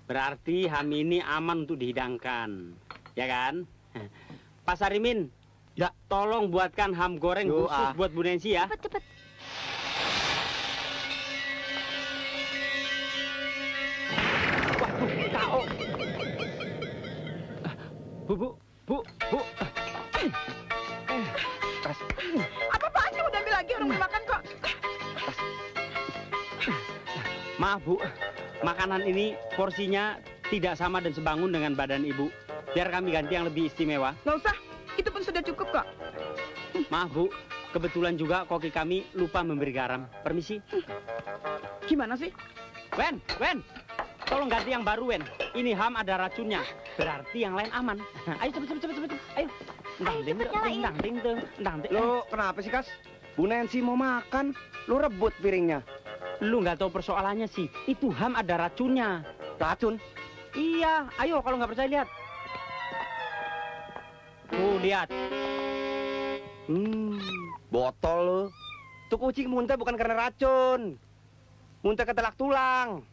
Berarti ham ini aman untuk dihidangkan. Ya kan? Pak Sarimin, ya, tolong buatkan ham goreng khusus buat Bu Nancy ya. Cepet. Kau. Bu. Apa-apaan sih udah ambil lagi orang mau makan kok. Maaf, Bu. Makanan ini porsinya tidak sama dan sebangun dengan badan Ibu. Biar kami ganti yang lebih istimewa. Nggak usah, itu pun sudah cukup kok. Maaf, Bu. Kebetulan juga koki kami lupa memberi garam. Permisi. Gimana sih? Wen. Tolong ganti yang baru, Wen. Ini ham ada racunnya. Berarti yang lain aman. Ayo cepet. Ayo. Lo kenapa sih, Kas? Bu Nancy mau makan, lo rebut piringnya. Lu nggak tahu persoalannya sih. Itu ham ada racunnya. Racun? Iya, ayo kalau nggak percaya lihat. Tuh lihat. Botol lo. Tuh kucing muntah bukan karena racun. Muntah ketelak tulang.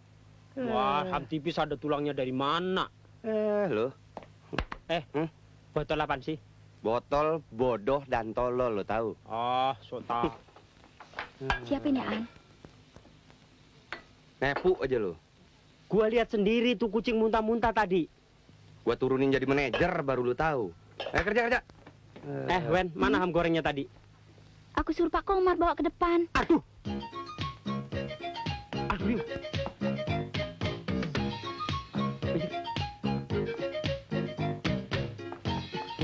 Wah, ham tipis ada tulangnya dari mana? Lo. Botol apaan sih? Botol bodoh dan tolol, lo tahu? Oh, so tau. Siapin ya, An. Nepu aja lo. Gua lihat sendiri tuh kucing muntah-muntah tadi. Gua turunin jadi manajer baru lo tahu. Kerja. Wen, mana ham gorengnya tadi? Aku suruh Pak Komar bawa ke depan. Aduh. Yuk.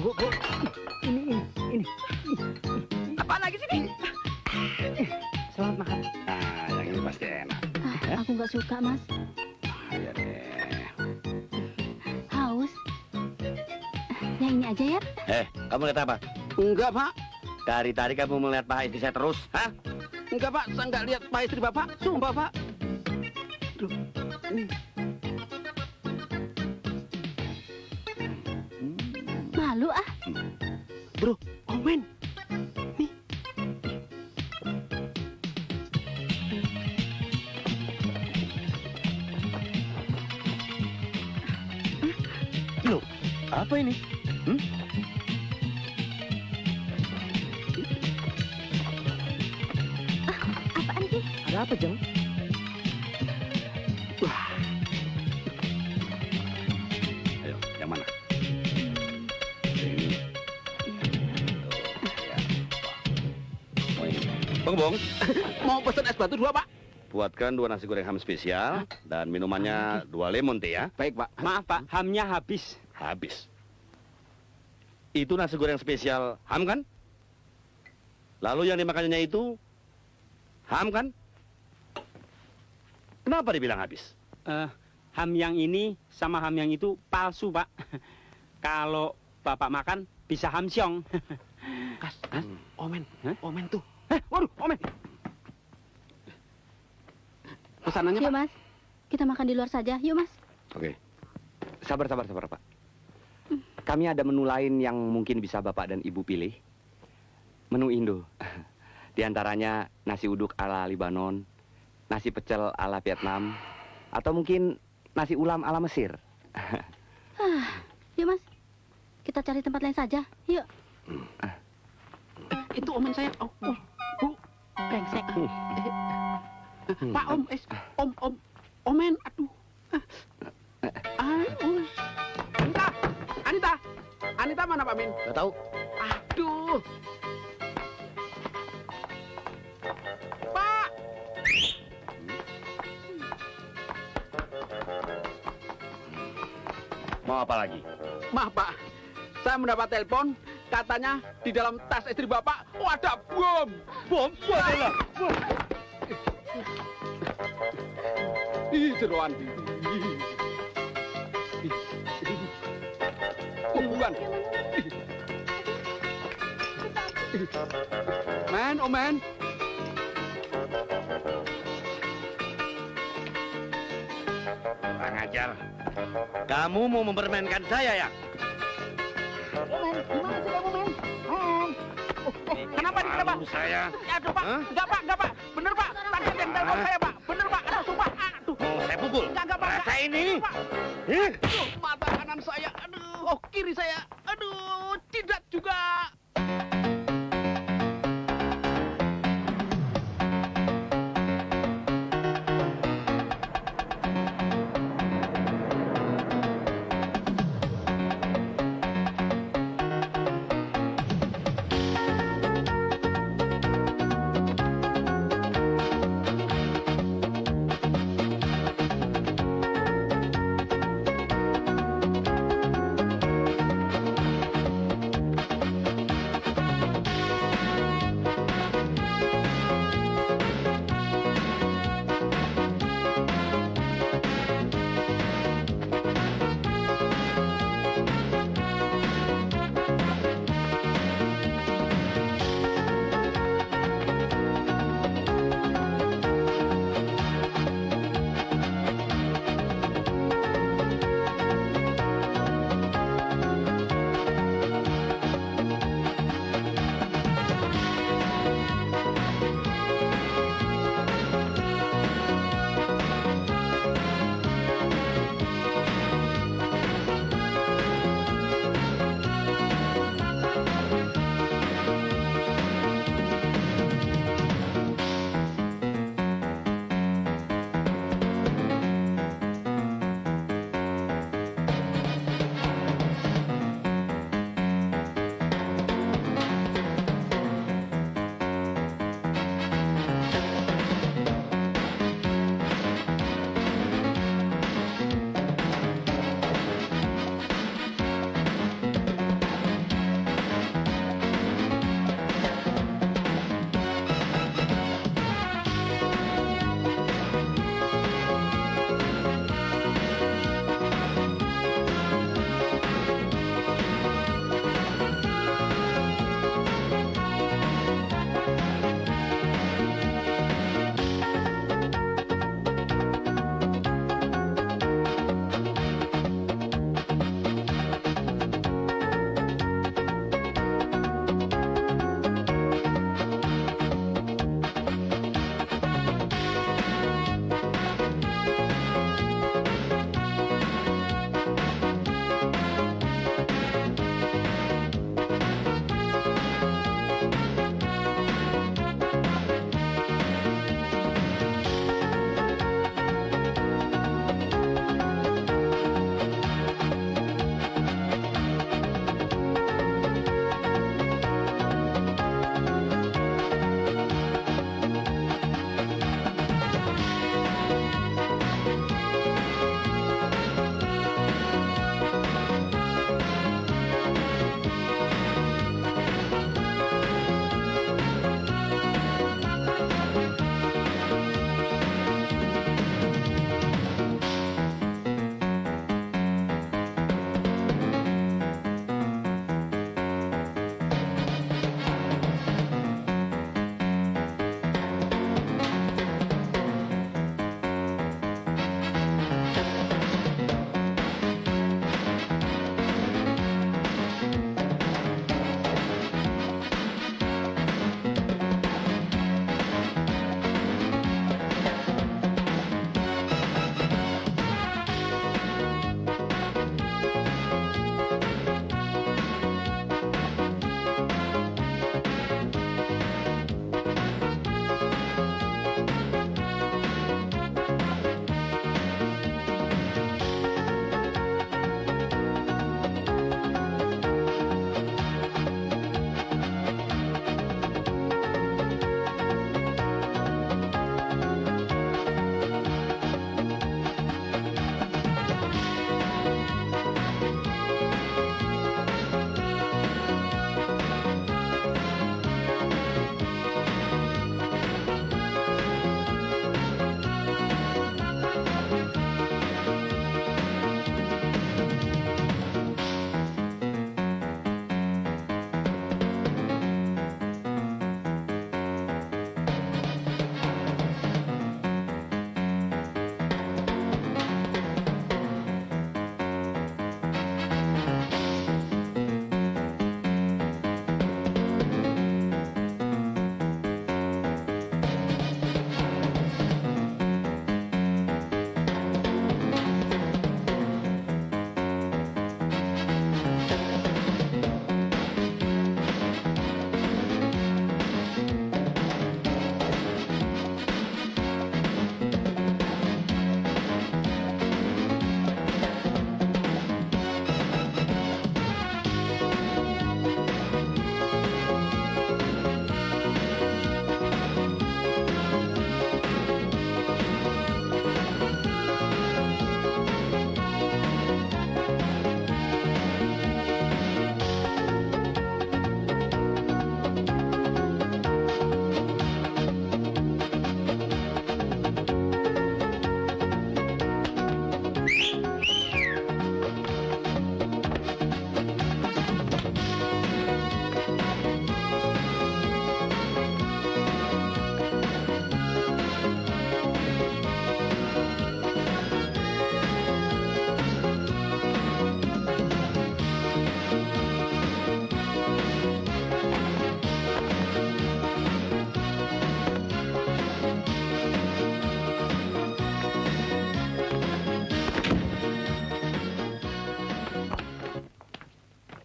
Bu. Ini. Apa lagi sih, Nih? Selamat makan. Nah, yang ini pasti enak. Aku nggak suka, Mas. Iya deh. Haus. Yang ini aja ya. Kamu lihat apa? Enggak, Pak. Dari tadi kamu melihat paha istri saya terus, hah? Enggak, Pak. Saya nggak lihat Pak istri Bapak. Sumpah, Pak. Aduh. Malu ah. Bro, Omen. Loh, apa ini? Apaan sih? Ada apa, Jeng? Ayo, yang mana? Bong, Mau pesen es batu 2, Pak? buatkan 2 nasi goreng ham spesial dan minumannya 2 lemon teh ya. Baik, Pak. Maaf, Pak. Hamnya habis. Habis. Itu nasi goreng spesial ham kan? Lalu yang dimakannya itu ham kan? Kenapa dibilang habis? Ham yang ini sama ham yang itu palsu, Pak. Kalau Bapak makan bisa ham siong. Kas, Omen. Omen tuh. Waduh, Omen. Pesanannya, Yuk, Pak. Mas. Kita makan di luar saja. Yuk, Mas. Oke. Sabar, Pak. Kami ada menu lain yang mungkin bisa Bapak dan Ibu pilih. Menu Indo. Di antaranya nasi uduk ala Libanon, nasi pecel ala Vietnam, atau mungkin nasi ulam ala Mesir. Yuk, Mas. Kita cari tempat lain saja. Yuk. Itu Omen saya. Oh, Bu. Brengsek. Pak, Omen. Aduh. Anita mana, Pak Min? Gak tahu. Aduh. Pak. Mau apa lagi? Maaf, Pak. Saya mendapat telepon, katanya di dalam tas istri Bapak, ada bom. Bom? Ya. Ih, jeroan. Bukan. Omen. Kurang ajar. Kamu mau mempermainkan saya ya? Kenapa? Saya. Aduh, Pak. Hah? Enggak, Pak. Bener, Pak. Tadi ada yang telepon saya, Pak. Bener, Pak. Aduh, sumpah. Aduh. Mau saya pukul? Enggak, Pak. Rasa ini. Pak. Aduh, mata kanan saya. Aduh, kiri saya. Aduh, tidak juga.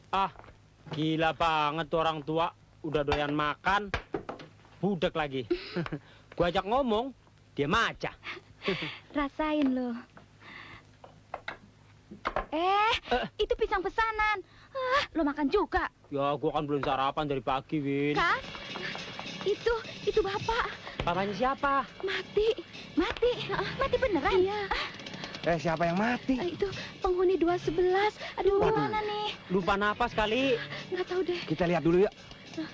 Ah, gila banget tuh orang tua. Udah doyan makan, budek lagi. Gua ajak ngomong, dia aja. Rasain lo. Itu pisang pesanan. Lo makan juga. Ya, gua kan belum sarapan dari pagi, Win. Kas, itu bapak. Bapaknya siapa? Mati beneran. Iya. Siapa yang mati? Itu penghuni 211. Aduh, mana nih? Lupa napas kali. Nggak tahu deh. Kita lihat dulu yuk.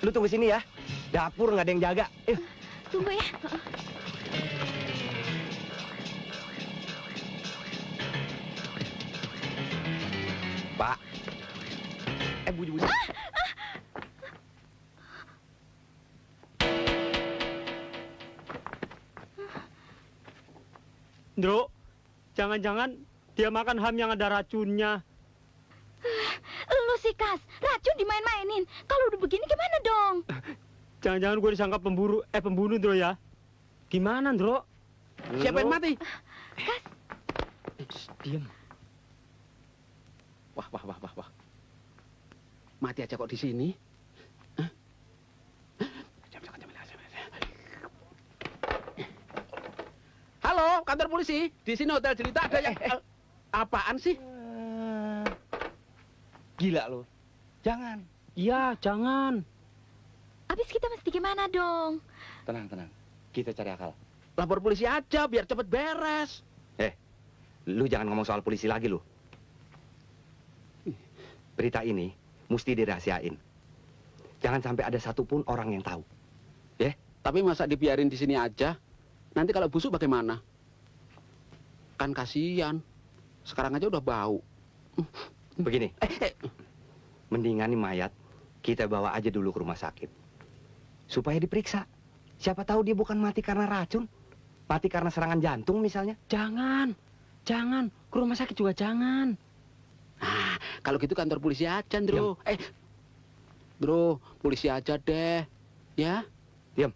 Lu tunggu sini ya. Dapur nggak ada yang jaga. Tunggu ya. Pak. Bunyi-bunyi. Ndro, jangan-jangan dia makan ham yang ada racunnya. Lu sih, Kas. Racun dimain-mainin. Kalau udah begini gimana dong? Jangan-jangan gue disangka pembunuh, Ndro ya. Gimana, Ndro? Siapa yang mati? Kas. Diam. Wah. Mati aja kok di sini? Hah? Halo, kantor polisi. Di sini Hotel Jelita ada yang... apaan sih? Gila lo. Jangan. Iya, jangan. Abis kita mesti gimana dong? Tenang. Kita cari akal. Lapor polisi aja biar cepet beres. Lu jangan ngomong soal polisi lagi lu. Berita ini mesti dirahasiain. Jangan sampai ada satupun orang yang tahu. Tapi masa dibiarin di sini aja? Nanti kalau busuk bagaimana? Kan kasihan. Sekarang aja udah bau. Begini. Mendingan nih mayat kita bawa aja dulu ke rumah sakit. Supaya diperiksa. Siapa tahu dia bukan mati karena racun. Mati karena serangan jantung misalnya. Jangan. Ke rumah sakit juga jangan. Nah, kalau gitu kantor polisi aja, Ndro. Ndro, polisi aja deh. Ya? Diam.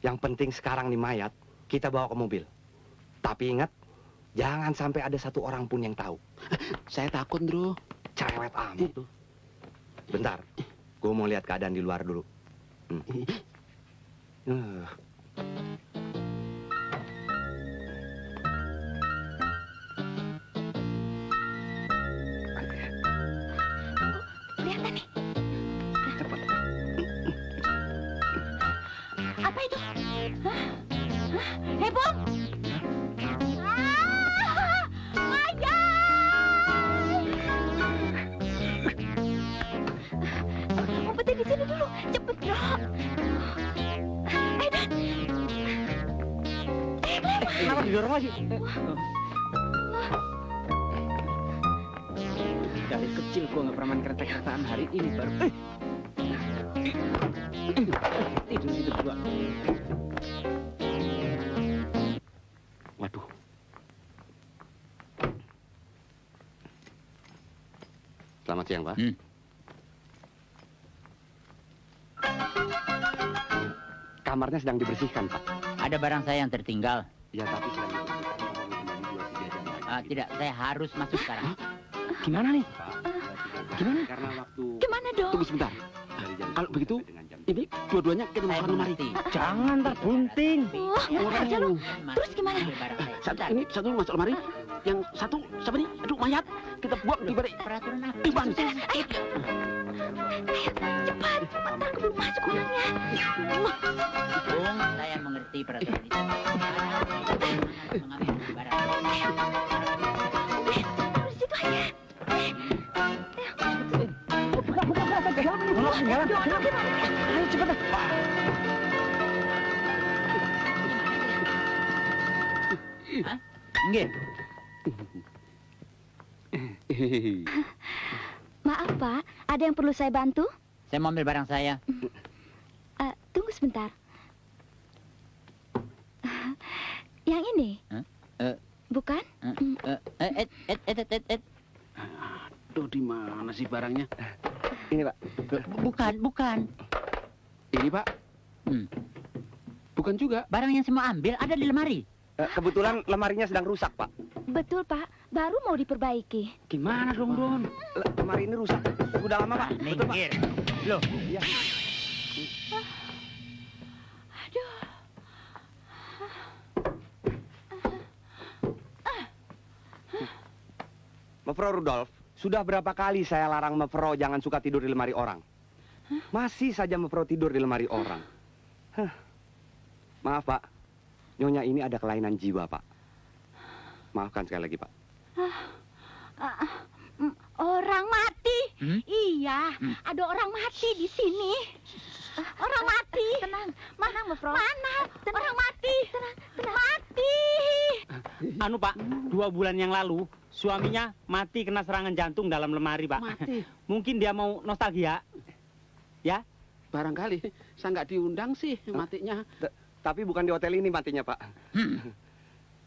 Yang penting sekarang nih mayat kita bawa ke mobil. Tapi ingat, jangan sampai ada satu orang pun yang tahu. Saya takut, Ndro. Cerewet amat tuh. Bentar, gue mau lihat keadaan di luar dulu. Lihat nih. Apa itu? Hei, Bung! Umpetin di sini dulu, cepet dong. Dan. Kenapa didorong lagi? Dari kecil gua nggak pernah main kereta-keretaan, hari ini baru. Tidur situ gua. Waduh. Selamat siang, Pak. Kamarnya sedang dibersihkan, Pak. Ada barang saya yang tertinggal. Ya, tapi sedang dibersihkan. Tidak, saya harus masuk sekarang. Gimana nih? Gimana? Karena waktu Gimana dong? Tunggu sebentar. Kalau begitu, ini dua-duanya kita Saya makan lemari. mengerti. Jangan, ntar bunting. Enak aja lu. Terus gimana? Satu masuk lemari, yang satu siapa nih? Aduh, mayat. Kita buang di balik. Peraturan apa? Iban. Ayo, cepat. Ntar keburu masuk orangnya. Bung, saya mengerti peraturan itu. Mengambil barang. Di situ aja. Ayo cepet dah. Nggih. Maaf, Pak. Ada yang perlu saya bantu? Saya mau ambil barang saya. Tunggu sebentar. Yang ini? Bukan? Aduh, di mana sih barangnya? Ini, Pak. Bukan. Ini, Pak. Bukan juga. Barang yang saya mau ambil ada di lemari. Kebetulan lemarinya sedang rusak, Pak. Betul, Pak. baru mau diperbaiki. Gimana dong, Don? Lemari ini rusak. Udah lama, Pak. Betul, Pak. Minggir. Loh, Iya. Mevrouw Rudolf, sudah berapa kali saya larang Mevrouw jangan suka tidur di lemari orang. Masih saja Mevrouw tidur di lemari orang. Hah. Maaf, Pak. Nyonya ini ada kelainan jiwa, Pak. Maafkan sekali lagi, Pak. Orang mati? Hmm? Iya, ada orang mati di sini. Orang mati. Tenang, tenang, Mevrouw. Mana? Orang mati. Tenang. Mati. anu Pak, 2 bulan yang lalu suaminya mati kena serangan jantung dalam lemari, Pak. Mati. Mungkin dia mau nostalgia. Ya? Barangkali saya nggak diundang sih matinya. Tapi bukan di hotel ini matinya, Pak.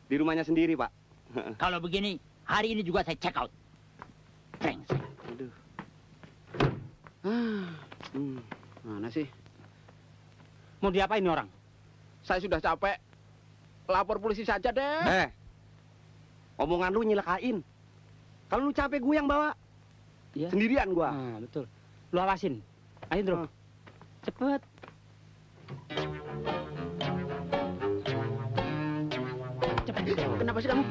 Di rumahnya sendiri, Pak. Kalau begini, hari ini juga saya check out. Brengsek. Aduh. Mana sih? Mau diapain ini orang? Saya sudah capek. Lapor polisi saja deh. Omongan lu nyelakain. Kalau lu capek gue yang bawa. Iya. Sendirian gua. Nah, betul. Lu awasin. Ayo, Bro. Cepet. Cepet. Kenapa sih kamu?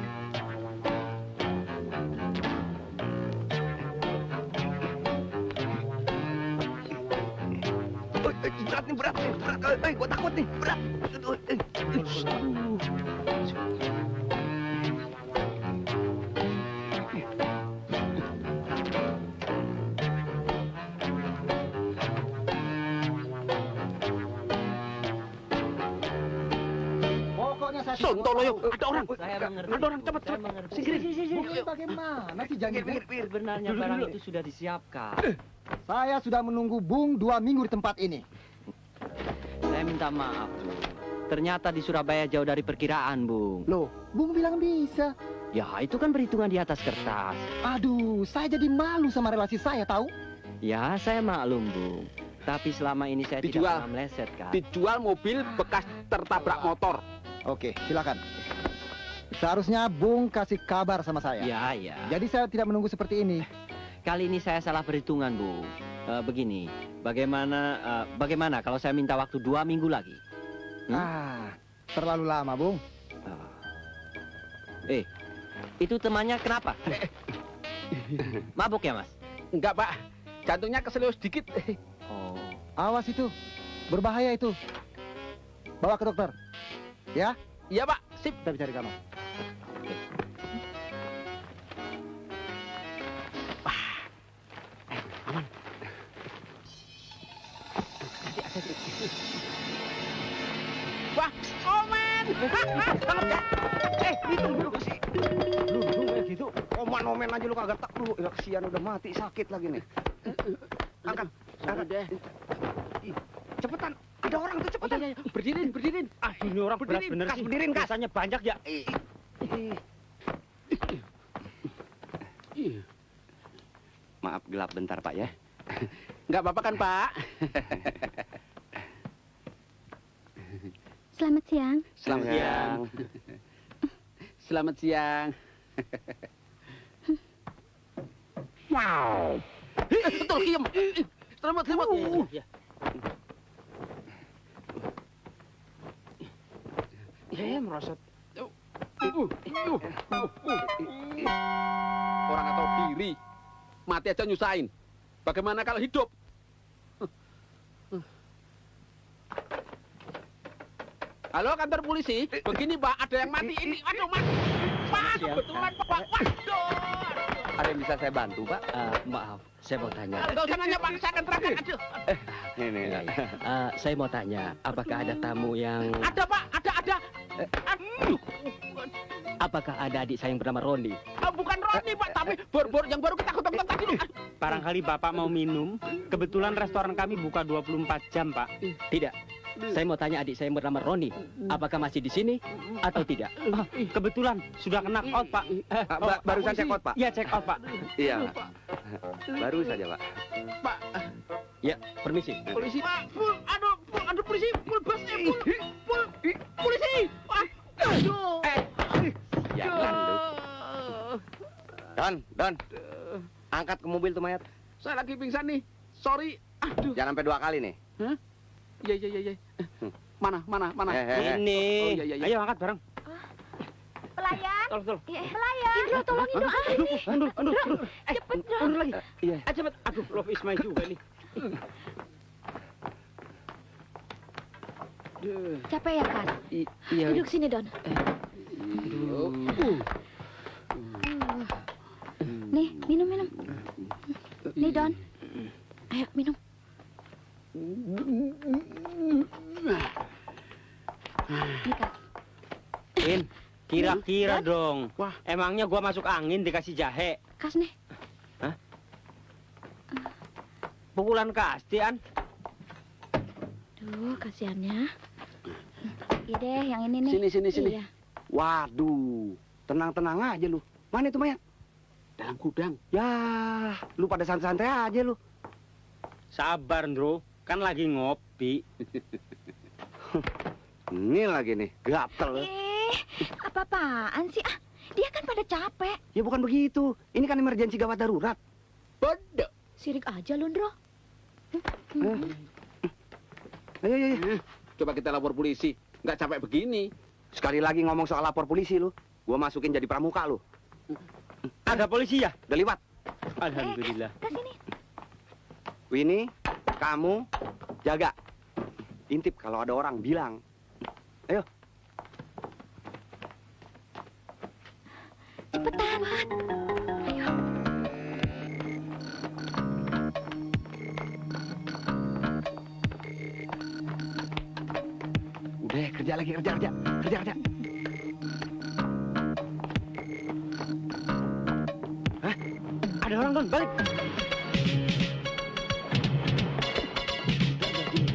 Berat nih, berat. Gua takut nih, berat. Pokoknya saya Sontoloyo, ada orang. Saya mengerti. Ada orang, cepet, cepet. Singkirin. Bukti bagaimana sih jangan Sebenarnya barang itu sudah disiapkan. Saya sudah menunggu Bung 2 minggu di tempat ini. Saya minta maaf, Bu. Ternyata di Surabaya jauh dari perkiraan, Bung. Loh, Bung bilang bisa. Ya, itu kan perhitungan di atas kertas. Aduh, saya jadi malu sama relasi saya, tahu? Ya, saya maklum, Bung. Tapi selama ini saya Dijual. tidak pernah meleset, kan? Dijual mobil bekas tertabrak motor. Oke, silakan. Seharusnya Bung kasih kabar sama saya. Ya, ya. Jadi saya tidak menunggu seperti ini. Kali ini saya salah perhitungan, Bung. Begini, bagaimana kalau saya minta waktu 2 minggu lagi? Terlalu lama, Bung. Itu temannya kenapa? Mabuk ya, Mas? Enggak, Pak. Jantungnya keselio sedikit. Oh. Awas itu. Berbahaya itu. Bawa ke dokter. Ya? Iya, Pak. Sip. Kita bisa di kamar. Wah, Omen. Itu duduk sih. Lu kayak gitu. Oman-omen aja lu kagak tak lu. Ya kesian udah mati, sakit lagi nih. Angkat. Deh. Cepetan. Ada orang tuh, cepetan. Iya. Berdirin. Ah, ini orang berat Berdiri, bener Kas, sih. berdiriin, Kas. Biasanya banyak ya. Maaf gelap bentar, Pak ya. Enggak apa-apa kan, Pak? Selamat siang. Selamat siang. Selamat siang. Wow. Betul, Kiem. Selamat. Ya. Merosot. Orang atau diri. Mati aja nyusahin. Bagaimana kalau hidup? Halo, kantor polisi. Begini, Pak, ada yang mati ini. Aduh, mati. Pak, kebetulan, Pak. Waduh. Ada yang bisa saya bantu, Pak? Maaf, saya mau tanya. Enggak usah nanya, Pak. Saya akan terangkan. Aduh. Ini. Saya mau tanya, apakah ada tamu yang... Ada, Pak. Ada. Aduh. Apakah ada adik saya yang bernama Roni? Bukan Roni, Pak, tapi bor-bor yang baru kita kotak tadi. Barangkali Bapak mau minum. Kebetulan restoran kami buka 24 jam, Pak. Tidak. Saya mau tanya adik saya yang bernama Roni. Apakah masih di sini atau tidak? Kebetulan sudah kena out, Pak. Barusan check out, Pak? Iya, check out, Pak. Iya. Baru saja, Pak. Pak, Ya, permisi. polisi. Pak, aduh, polisi. Full busnya, full polisi. Aduh. Jangan, Duk. Don. Angkat ke mobil tuh mayat. Saya lagi pingsan nih. Sorry. Aduh. Jangan sampai 2 kali nih. Iya. Mana? Ini. Oh, iya. Ayo angkat bareng. Pelayan. Tolong. Pelayan. Indro, tolongin dong. Andul. Cepet dong. Andul lagi. Iya. Cepet. Aduh, love is mine juga nih. Capek ya, Kas? Iya. Duduk sini, Don. Nih, minum. Nih, Don. Ayo, minum. Nih, Kas. Win, kira-kira dong. Wah. Emangnya gua masuk angin dikasih jahe? Kas nih. Pukulan kastian. Duh, kasihannya. Iya deh, yang ini nih. Sini. Iya. Waduh, tenang-tenang aja lu. Mana itu mayat? Dalam gudang. Ya, lu pada santai-santai aja lu. Sabar, Ndro. Kan lagi ngopi. Ini lagi nih, gatel. Apa-apaan sih? Dia kan pada capek. Ya bukan begitu. Ini kan emergensi gawat darurat. Bodoh. Sirik aja lu, Ndro. Ayo. Coba kita lapor polisi. Nggak capek begini. Sekali lagi ngomong soal lapor polisi lu. Gua masukin jadi pramuka lu. Ada polisi ya? Udah liwat. Alhamdulillah. Kesini. Winnie, kamu jaga. Intip kalau ada orang bilang. Ayo. Cepetan. Ayo. Udah, kerja lagi, kerja. Hah? Ada orang, Don. Balik.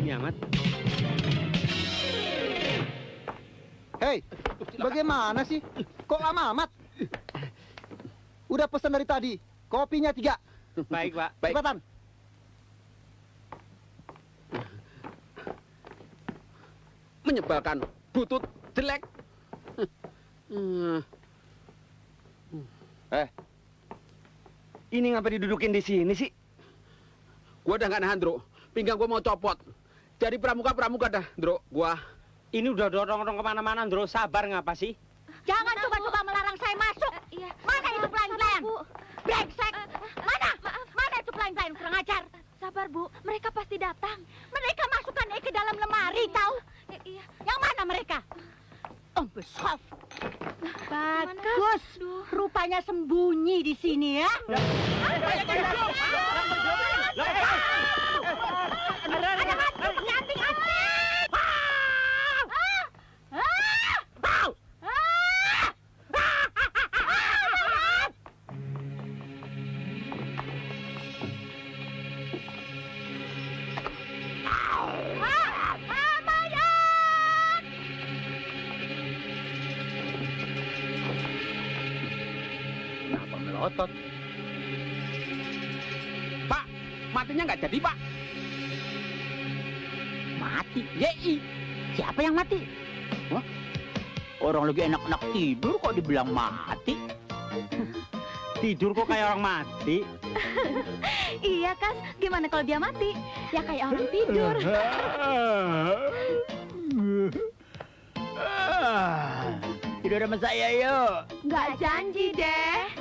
Ini amat. Hei, bagaimana sih? Kok lama amat? Udah pesan dari tadi. Kopinya 3. Baik, Pak. Cepetan. Menyebalkan. Butut. Jelek. Ini ngapa didudukin di sini sih? Gua udah nggak nahan, Bro. Pinggang gua mau copot. Jadi pramuka dah, Bro. Gua. Ini udah dorong-dorong kemana-mana, Ndro. Sabar ngapa sih? Jangan coba-coba melarang saya masuk. Iya. Mana itu pelayan-pelayan? Brengsek. Mana itu pelayan-pelayan kurang ajar? Sabar, Bu. Mereka pasti datang. Mereka masukkan ke dalam lemari, tahu? Iya. Yang mana mereka? Besok. Bagus. Rupanya sembunyi di sini ya. Ada hantu penyamping aku. Kenapa melotot? Pak, matinya nggak jadi, Pak. Mati? Yei. Siapa yang mati? Wah? Orang lagi enak-enak tidur kok dibilang mati? Tidur kok kayak orang mati? Iya, Kas. Gimana kalau dia mati? Ya kayak orang tidur. Tidur sama saya yuk. Nggak janji deh.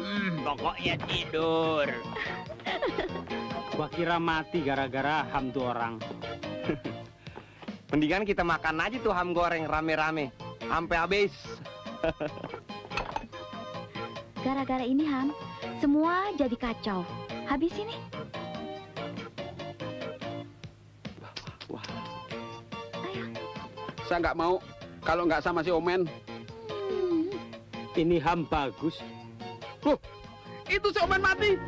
Pokoknya tidur. Gua kira mati gara-gara ham tuh orang. Mendingan kita makan aja tuh ham goreng rame-rame. Sampai habis. Gara-gara ini, Ham, semua jadi kacau. Habis ini. Wah. Ayo. Saya nggak mau kalau nggak sama si Omen. Ini ham bagus. Itu si Omen mati.